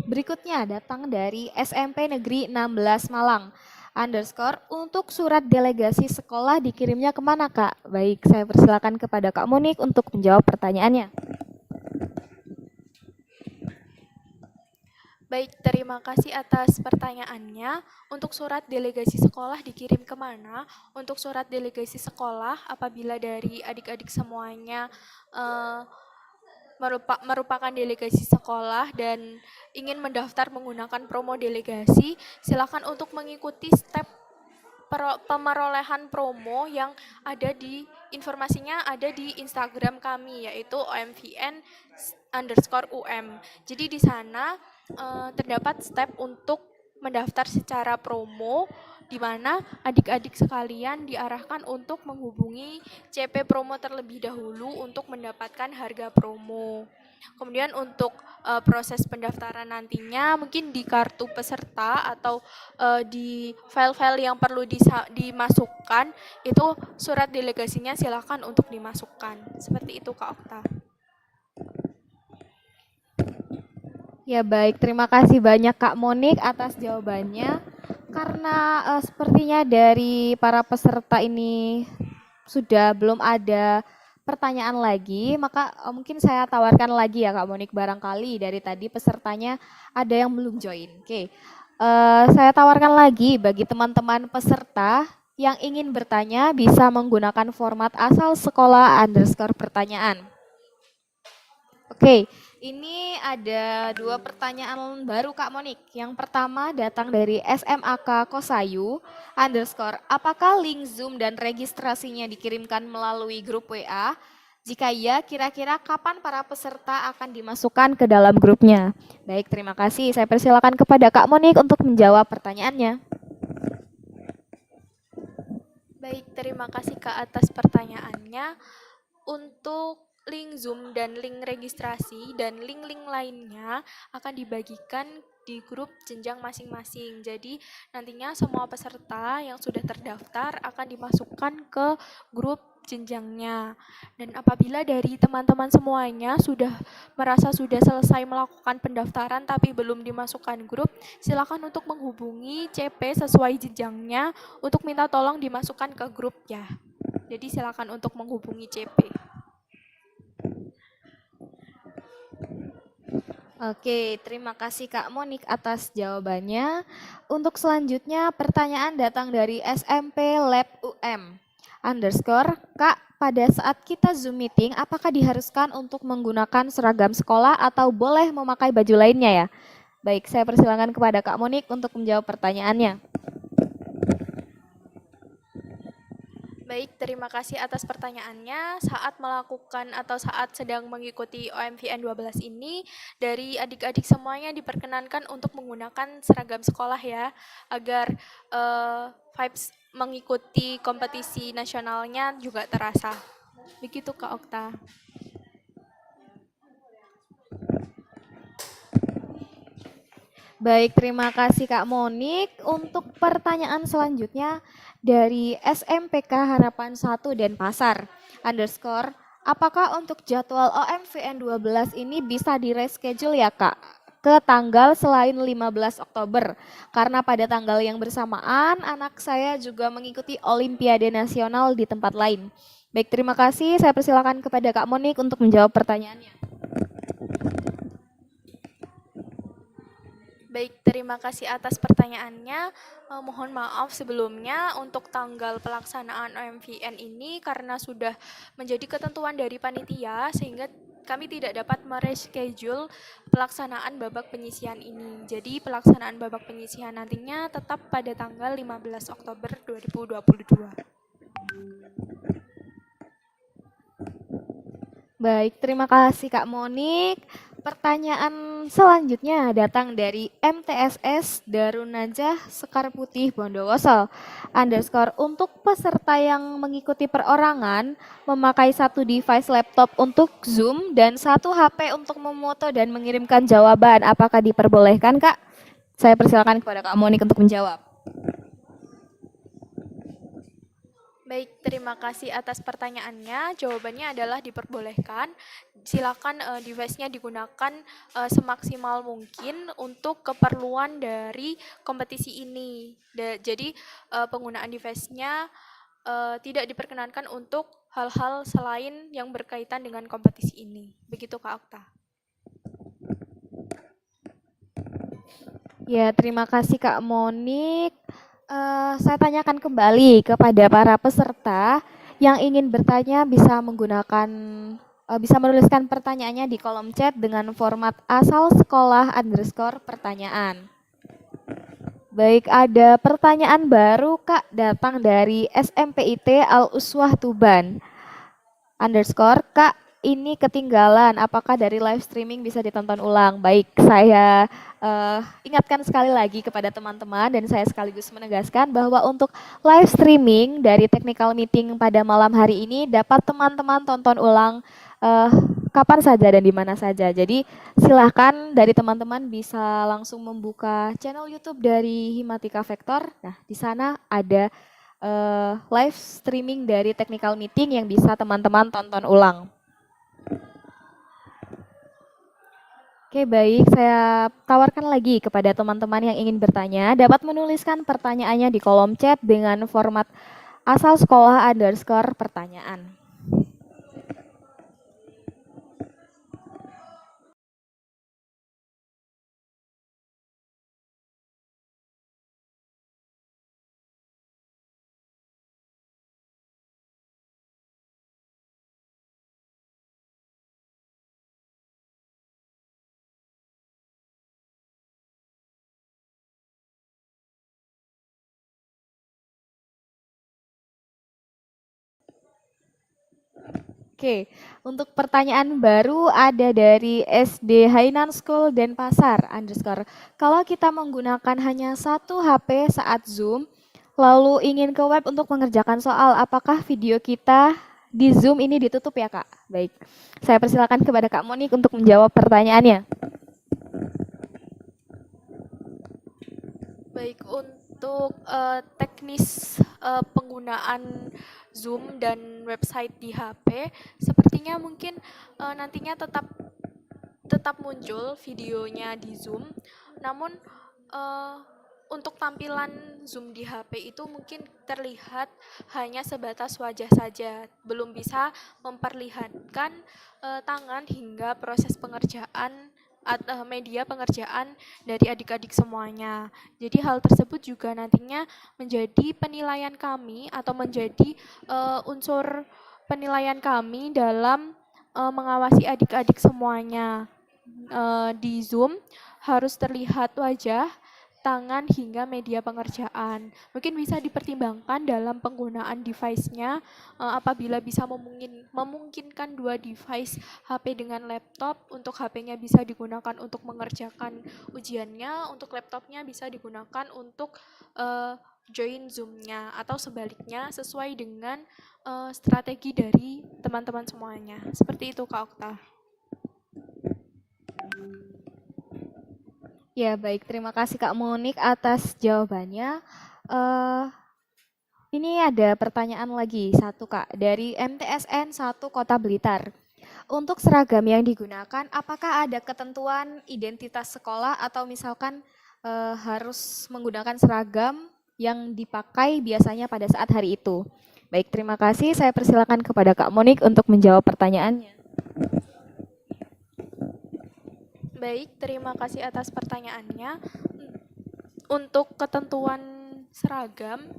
berikutnya datang dari SMP Negeri 16 Malang Underscore, untuk surat delegasi sekolah dikirimnya kemana, Kak? Baik, saya persilakan kepada Kak Monik untuk menjawab pertanyaannya. Baik, terima kasih atas pertanyaannya. Untuk surat delegasi sekolah dikirim kemana? Untuk surat delegasi sekolah, apabila dari adik-adik semuanya eh, merupakan delegasi sekolah dan ingin mendaftar menggunakan promo delegasi, silakan untuk mengikuti step pemerolehan promo yang ada di informasinya ada di Instagram kami, yaitu omvn_um. Jadi di sana terdapat step untuk mendaftar secara promo, di mana adik-adik sekalian diarahkan untuk menghubungi CP promo terlebih dahulu untuk mendapatkan harga promo. Kemudian untuk proses pendaftaran nantinya mungkin di kartu peserta atau di file-file yang perlu dimasukkan, itu surat delegasinya silakan untuk dimasukkan. Seperti itu, Kak Okta. Ya baik, terima kasih banyak Kak Monik atas jawabannya. Karena sepertinya dari para peserta ini sudah belum ada pertanyaan lagi, maka mungkin saya tawarkan lagi ya Kak Monik, barangkali dari tadi pesertanya ada yang belum join. Oke, saya tawarkan lagi bagi teman-teman peserta yang ingin bertanya bisa menggunakan format asal sekolah underscore pertanyaan. Oke, ini ada 2 pertanyaan baru Kak Monik. Yang pertama datang dari SMAK Kosayu underscore, apakah link Zoom dan registrasinya dikirimkan melalui grup WA? Jika iya, kira-kira kapan para peserta akan dimasukkan ke dalam grupnya? Baik, terima kasih. Saya persilakan kepada Kak Monik untuk menjawab pertanyaannya. Baik, terima kasih Kak atas pertanyaannya. Untuk link Zoom dan link registrasi dan link-link lainnya akan dibagikan di grup jenjang masing-masing. Jadi nantinya semua peserta yang sudah terdaftar akan dimasukkan ke grup jenjangnya. Dan apabila dari teman-teman semuanya merasa sudah selesai melakukan pendaftaran tapi belum dimasukkan grup, silakan untuk menghubungi CP sesuai jenjangnya untuk minta tolong dimasukkan ke grup ya. Jadi silakan untuk menghubungi CP. Oke, terima kasih Kak Monik atas jawabannya. Untuk selanjutnya pertanyaan datang dari SMP Lab UM underscore, Kak, pada saat kita Zoom meeting, apakah diharuskan untuk menggunakan seragam sekolah atau boleh memakai baju lainnya ya? Baik, saya persilakan kepada Kak Monik untuk menjawab pertanyaannya. Baik, terima kasih atas pertanyaannya. Saat melakukan atau saat sedang mengikuti OMVN 12 ini, dari adik-adik semuanya diperkenankan untuk menggunakan seragam sekolah ya, agar vibes mengikuti kompetisi nasionalnya juga terasa. Begitu Kak Okta. Baik, terima kasih Kak Monik. Untuk pertanyaan selanjutnya dari SMPK Harapan 1 Denpasar underscore, apakah untuk jadwal OMVN 12 ini bisa di-reschedule ya Kak ke tanggal selain 15 Oktober? Karena pada tanggal yang bersamaan anak saya juga mengikuti Olimpiade Nasional di tempat lain. Baik, terima kasih. Saya persilakan kepada Kak Monik untuk menjawab pertanyaannya. Baik, terima kasih atas pertanyaannya. Mohon maaf sebelumnya untuk tanggal pelaksanaan OMVN ini karena sudah menjadi ketentuan dari panitia sehingga kami tidak dapat mereschedule pelaksanaan babak penyisihan ini. Jadi pelaksanaan babak penyisihan nantinya tetap pada tanggal 15 Oktober 2022. Baik, terima kasih Kak Monik. Pertanyaan selanjutnya datang dari MTSS Darun Najah Sekar Putih Bondowoso underscore, untuk peserta yang mengikuti perorangan memakai 1 device laptop untuk Zoom dan 1 HP untuk memoto dan mengirimkan jawaban, apakah diperbolehkan Kak? Saya persilakan kepada Kak Monik untuk menjawab. Baik, terima kasih atas pertanyaannya. Jawabannya adalah diperbolehkan. silakan device-nya digunakan semaksimal mungkin untuk keperluan dari kompetisi ini. Jadi penggunaan device-nya tidak diperkenankan untuk hal-hal selain yang berkaitan dengan kompetisi ini. Begitu Kak Okta. Ya, terima kasih Kak Monik. Saya tanyakan kembali kepada para peserta yang ingin bertanya bisa menuliskan pertanyaannya di kolom chat dengan format asal sekolah _ pertanyaan. Baik, ada pertanyaan baru Kak datang dari SMPIT Al-Uswah Tuban. Kak, ini ketinggalan. Apakah dari live streaming bisa ditonton ulang? Baik, saya ingatkan sekali lagi kepada teman-teman dan saya sekaligus menegaskan bahwa untuk live streaming dari technical meeting pada malam hari ini dapat teman-teman tonton ulang kapan saja dan di mana saja. Jadi silahkan dari teman-teman bisa langsung membuka channel YouTube dari Himatika Vektor. Nah, di sana ada live streaming dari technical meeting yang bisa teman-teman tonton ulang. Oke, baik. Saya tawarkan lagi kepada teman-teman yang ingin bertanya, dapat menuliskan pertanyaannya di kolom chat dengan format asal sekolah _ pertanyaan. Oke, untuk pertanyaan baru ada dari SD Hainan School Denpasar _ Kalau kita menggunakan hanya satu HP saat Zoom, lalu ingin ke web untuk mengerjakan soal, apakah video kita di Zoom ini ditutup ya Kak? Baik, saya persilakan kepada Kak Monik untuk menjawab pertanyaannya. Baik, untuk teknis penggunaan Zoom dan website di HP, sepertinya mungkin nantinya tetap muncul videonya di Zoom. Namun untuk tampilan Zoom di HP itu mungkin terlihat hanya sebatas wajah saja, belum bisa memperlihatkan tangan hingga proses pengerjaan media pengerjaan dari adik-adik semuanya. Jadi hal tersebut juga nantinya menjadi penilaian kami atau menjadi unsur penilaian kami dalam mengawasi adik-adik semuanya. Di Zoom harus terlihat wajah, tangan, hingga media pengerjaan. Mungkin bisa dipertimbangkan dalam penggunaan device-nya apabila bisa memungkinkan dua device HP dengan laptop. Untuk HP-nya bisa digunakan untuk mengerjakan ujiannya, untuk laptopnya bisa digunakan untuk join Zoom-nya atau sebaliknya sesuai dengan strategi dari teman-teman semuanya. Seperti itu Kak Okta. Ya, baik. Terima kasih Kak Monik atas jawabannya. Ini ada pertanyaan lagi satu Kak dari MTSN 1 Kota Blitar. Untuk seragam yang digunakan, apakah ada ketentuan identitas sekolah atau misalkan harus menggunakan seragam yang dipakai biasanya pada saat hari itu? Baik, terima kasih. Saya persilakan kepada Kak Monik untuk menjawab pertanyaannya. Baik, terima kasih atas pertanyaannya. Untuk ketentuan seragam,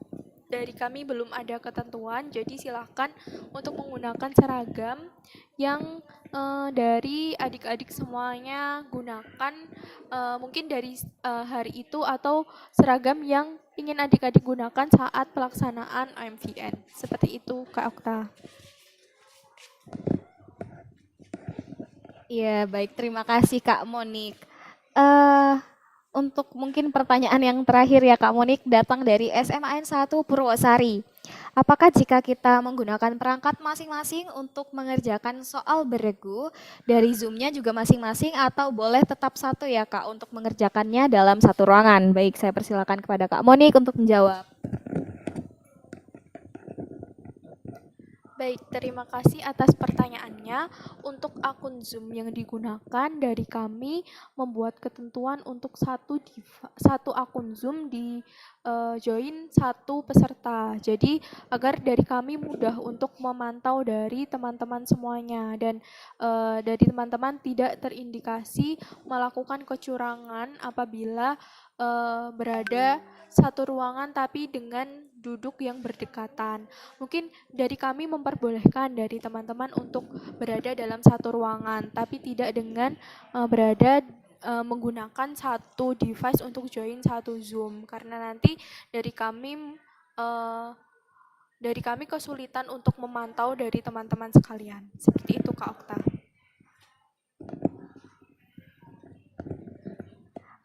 dari kami belum ada ketentuan, jadi silakan untuk menggunakan seragam yang dari adik-adik semuanya gunakan, mungkin dari hari itu atau seragam yang ingin adik-adik gunakan saat pelaksanaan OMVN. Seperti itu, Kak Okta. Iya, baik. Terima kasih Kak Monik. Untuk mungkin pertanyaan yang terakhir ya Kak Monik, datang dari SMAN 1 Purwosari. Apakah jika kita menggunakan perangkat masing-masing untuk mengerjakan soal beregu, dari Zoom-nya juga masing-masing atau boleh tetap satu ya Kak untuk mengerjakannya dalam satu ruangan? Baik, saya persilakan kepada Kak Monik untuk menjawab. Baik, terima kasih atas pertanyaannya. Untuk akun Zoom yang digunakan dari kami membuat ketentuan untuk satu akun Zoom di join satu peserta. Jadi agar dari kami mudah untuk memantau dari teman-teman semuanya dan dari teman-teman tidak terindikasi melakukan kecurangan apabila berada satu ruangan tapi dengan duduk yang berdekatan. Mungkin dari kami memperbolehkan dari teman-teman untuk berada dalam satu ruangan, tapi tidak dengan berada menggunakan satu device untuk join satu Zoom, karena nanti dari kami eh, kesulitan untuk memantau dari teman-teman sekalian. Seperti itu, Kak Okta.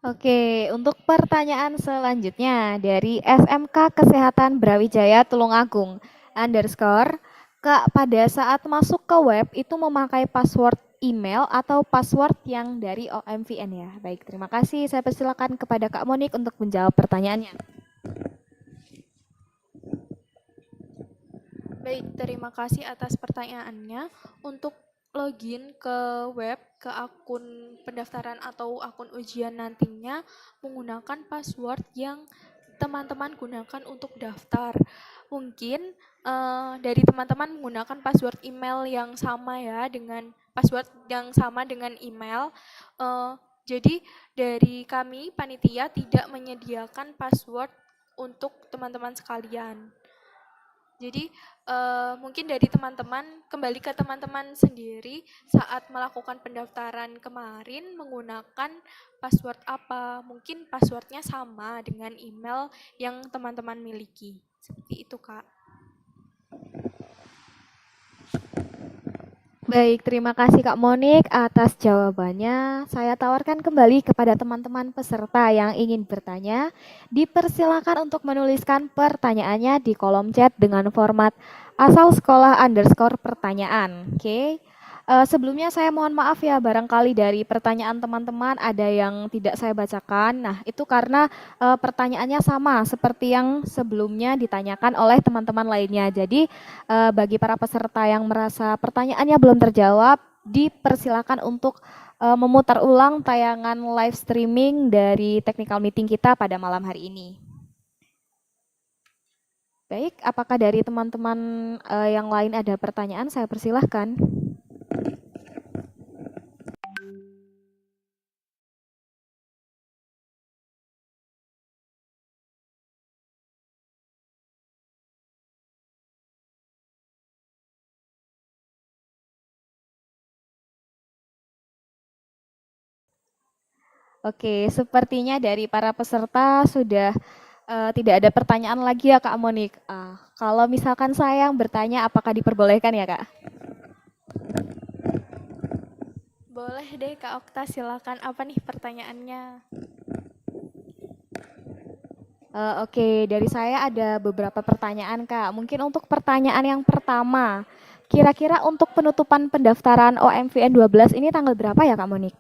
Oke, untuk pertanyaan selanjutnya dari SMK Kesehatan Brawijaya Tulungagung underscore, Kak, pada saat masuk ke web itu memakai password email atau password yang dari OMVN ya? Baik, terima kasih. Saya persilakan kepada Kak Monik untuk menjawab pertanyaannya. Baik, terima kasih atas pertanyaannya. Untuk login ke web, ke akun pendaftaran atau akun ujian nantinya menggunakan password yang teman-teman gunakan untuk daftar. Mungkin dari teman-teman menggunakan password email yang sama ya, dengan password yang sama dengan email. Jadi dari kami panitia tidak menyediakan password untuk teman-teman sekalian. Jadi mungkin dari teman-teman, kembali ke teman-teman sendiri saat melakukan pendaftaran kemarin menggunakan password apa. Mungkin passwordnya sama dengan email yang teman-teman miliki. Seperti itu, Kak. Baik, terima kasih Kak Monik atas jawabannya. Saya tawarkan kembali kepada teman-teman peserta yang ingin bertanya. Dipersilakan untuk menuliskan pertanyaannya di kolom chat dengan format asal sekolah underscore pertanyaan. Oke. Sebelumnya saya mohon maaf ya, barangkali dari pertanyaan teman-teman ada yang tidak saya bacakan. Nah, itu karena pertanyaannya sama seperti yang sebelumnya ditanyakan oleh teman-teman lainnya. Jadi bagi para peserta yang merasa pertanyaannya belum terjawab, dipersilakan untuk memutar ulang tayangan live streaming dari technical meeting kita pada malam hari ini. Baik, apakah dari teman-teman yang lain ada pertanyaan? Saya persilahkan. Oke, sepertinya dari para peserta sudah tidak ada pertanyaan lagi ya Kak Monik. Kalau misalkan saya yang bertanya, apakah diperbolehkan ya Kak? Boleh deh Kak Okta, silakan. Apa nih pertanyaannya? Oke, dari saya ada beberapa pertanyaan Kak. Mungkin untuk pertanyaan yang pertama, kira-kira untuk penutupan pendaftaran OMVN 12 ini tanggal berapa ya Kak Monik?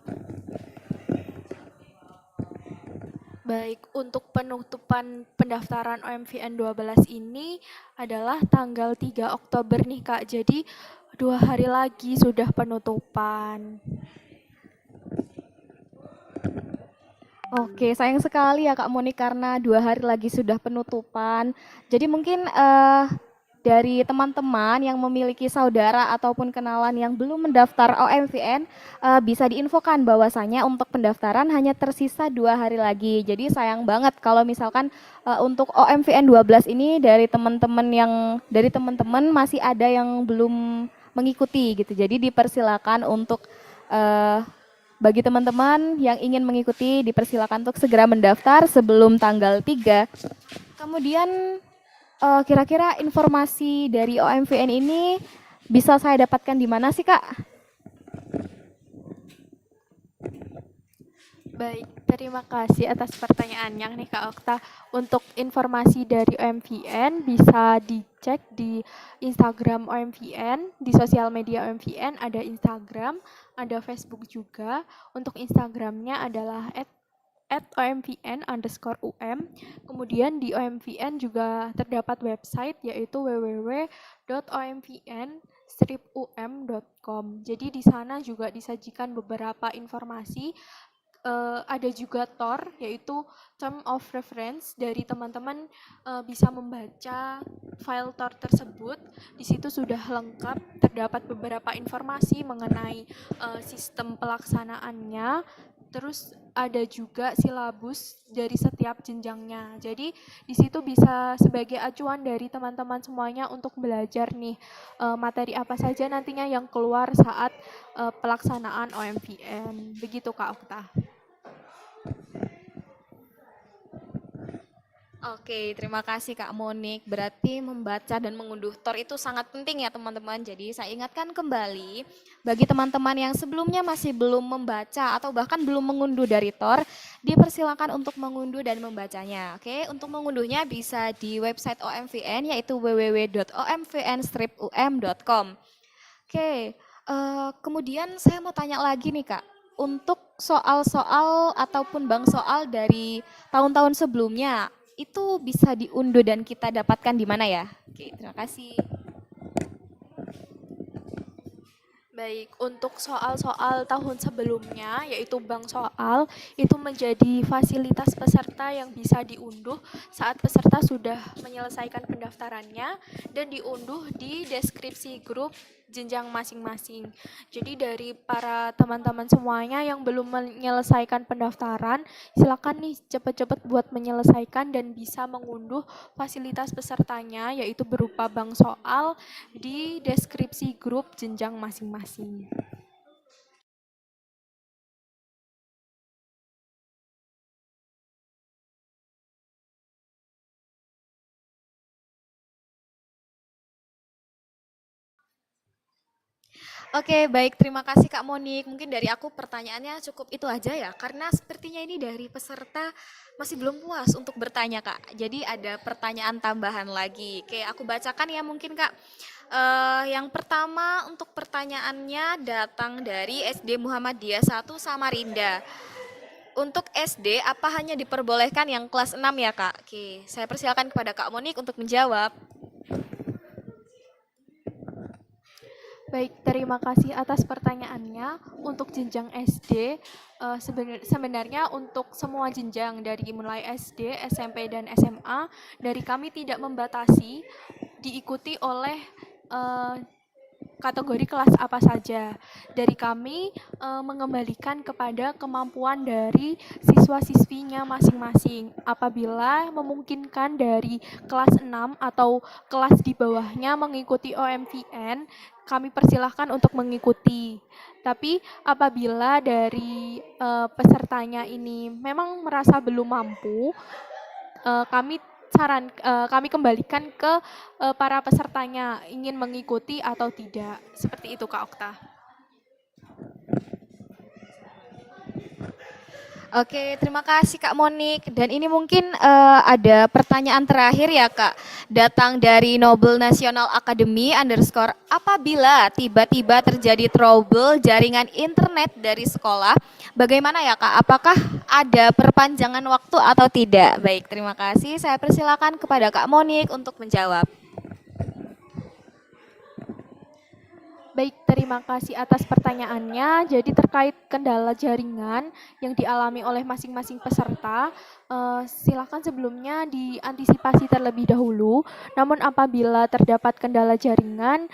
Baik, untuk penutupan pendaftaran OMVN 12 ini adalah tanggal 3 Oktober nih Kak. Jadi 2 hari lagi sudah penutupan. Oke, sayang sekali ya Kak Monik karena 2 hari lagi sudah penutupan. Jadi mungkin dari teman-teman yang memiliki saudara ataupun kenalan yang belum mendaftar OMVN bisa diinfokan bahwasanya untuk pendaftaran hanya tersisa 2 hari lagi. Jadi sayang banget kalau misalkan untuk OMVN 12 ini dari teman-teman masih ada yang belum mengikuti gitu. Jadi dipersilakan untuk bagi teman-teman yang ingin mengikuti dipersilakan untuk segera mendaftar sebelum tanggal 3. Kemudian kira-kira informasi dari OMVN ini bisa saya dapatkan di mana sih Kak? Baik, terima kasih atas pertanyaannya nih Kak Okta. Untuk informasi dari OMVN bisa dicek di Instagram OMVN, di sosial media OMVN ada Instagram, ada Facebook juga. Untuk Instagramnya adalah @omvn_um. Kemudian di OMVN juga terdapat website yaitu www www.omvn-um.com. Jadi di sana juga disajikan beberapa informasi. Ada juga TOR, yaitu Term of Reference. Dari teman-teman bisa membaca file TOR tersebut. Di situ sudah lengkap, terdapat beberapa informasi mengenai sistem pelaksanaannya. Terus ada juga silabus dari setiap jenjangnya. Jadi di situ bisa sebagai acuan dari teman-teman semuanya untuk belajar nih materi apa saja nantinya yang keluar saat pelaksanaan OMVN. Begitu Kak Okta. Oke, terima kasih Kak Monik. Berarti membaca dan mengunduh TOR itu sangat penting ya teman-teman. Jadi saya ingatkan kembali bagi teman-teman yang sebelumnya masih belum membaca atau bahkan belum mengunduh dari TOR, dipersilakan untuk mengunduh dan membacanya. Oke, untuk mengunduhnya bisa di website OMVN yaitu www.omvn-um.com. Oke, kemudian saya mau tanya lagi nih Kak. Untuk soal-soal ataupun bank soal dari tahun-tahun sebelumnya, itu bisa diunduh dan kita dapatkan di mana ya? Oke, terima kasih. Baik, untuk soal-soal tahun sebelumnya, yaitu bank soal, itu menjadi fasilitas peserta yang bisa diunduh saat peserta sudah menyelesaikan pendaftarannya dan diunduh di deskripsi grup jenjang masing-masing. Jadi dari para teman-teman semuanya yang belum menyelesaikan pendaftaran, silakan nih cepat-cepat buat menyelesaikan dan bisa mengunduh fasilitas pesertanya, yaitu berupa bank soal di deskripsi grup jenjang masing-masing. Oke, baik. Terima kasih Kak Monik. Mungkin dari aku pertanyaannya cukup itu aja ya, karena sepertinya ini dari peserta masih belum puas untuk bertanya Kak. Jadi ada pertanyaan tambahan lagi. Oke, aku bacakan ya mungkin Kak. Yang pertama untuk pertanyaannya datang dari SD Muhammadiyah 1 Samarinda. Untuk SD, apa hanya diperbolehkan yang kelas 6 ya Kak? Oke, saya persilakan kepada Kak Monik untuk menjawab. Baik, terima kasih atas pertanyaannya. Untuk jenjang SD, sebenarnya untuk semua jenjang dari mulai SD, SMP, dan SMA, dari kami tidak membatasi diikuti oleh kategori kelas apa saja. Dari kami mengembalikan kepada kemampuan dari siswa-siswinya masing-masing. Apabila memungkinkan dari kelas 6 atau kelas di bawahnya mengikuti OMVN, kami persilahkan untuk mengikuti. Tapi apabila dari pesertanya ini memang merasa belum mampu, kami kembalikan ke para pesertanya ingin mengikuti atau tidak. Seperti itu Kak Okta. Oke, terima kasih Kak Monik. Dan ini mungkin ada pertanyaan terakhir ya Kak. Datang dari Nobel National Academy _ apabila tiba-tiba terjadi trouble jaringan internet dari sekolah, bagaimana ya Kak? Apakah ada perpanjangan waktu atau tidak? Baik, terima kasih. Saya persilakan kepada Kak Monik untuk menjawab. Baik, terima kasih atas pertanyaannya. Jadi terkait kendala jaringan yang dialami oleh masing-masing peserta, silakan sebelumnya diantisipasi terlebih dahulu. Namun apabila terdapat kendala jaringan,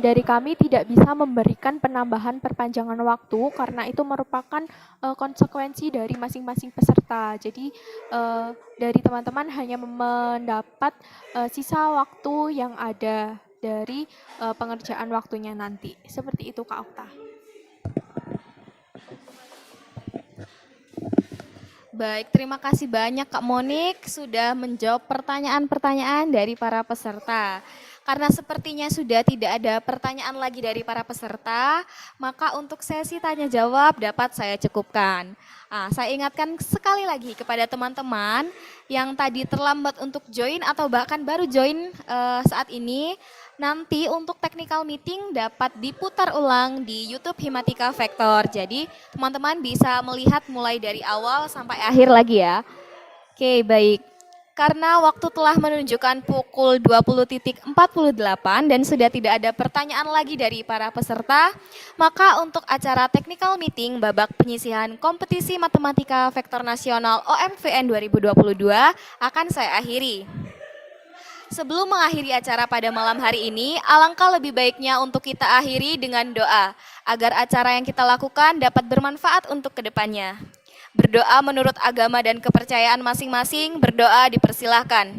dari kami tidak bisa memberikan penambahan perpanjangan waktu karena itu merupakan konsekuensi dari masing-masing peserta. Jadi dari teman-teman hanya mendapat sisa waktu yang ada dari pengerjaan waktunya nanti. Seperti itu Kak Okta. Baik, terima kasih banyak Kak Monik sudah menjawab pertanyaan-pertanyaan dari para peserta. Karena sepertinya sudah tidak ada pertanyaan lagi dari para peserta, maka untuk sesi tanya jawab dapat saya cukupkan. Saya ingatkan sekali lagi kepada teman-teman yang tadi terlambat untuk join atau bahkan baru join saat ini, nanti untuk technical meeting dapat diputar ulang di YouTube Himatika Vektor. Jadi teman-teman bisa melihat mulai dari awal sampai akhir lagi ya. Oke, baik. Karena waktu telah menunjukkan pukul 20.48 dan sudah tidak ada pertanyaan lagi dari para peserta, maka untuk acara technical meeting babak penyisihan kompetisi matematika vektor nasional OMVN 2022 akan saya akhiri. Sebelum mengakhiri acara pada malam hari ini, alangkah lebih baiknya untuk kita akhiri dengan doa, agar acara yang kita lakukan dapat bermanfaat untuk kedepannya. Berdoa menurut agama dan kepercayaan masing-masing, berdoa dipersilahkan.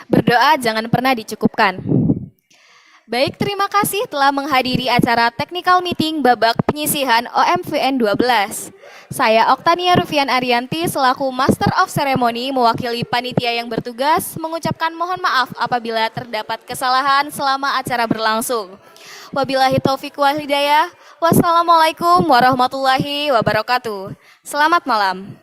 Berdoa jangan pernah dicukupkan. Baik, terima kasih telah menghadiri acara technical meeting babak penyisihan OMVN 12. Saya Oktania Rufian Arianti selaku Master of Ceremony mewakili panitia yang bertugas mengucapkan mohon maaf apabila terdapat kesalahan selama acara berlangsung. Wabillahi taufiq wal hidayah. Wassalamualaikum warahmatullahi wabarakatuh. Selamat malam.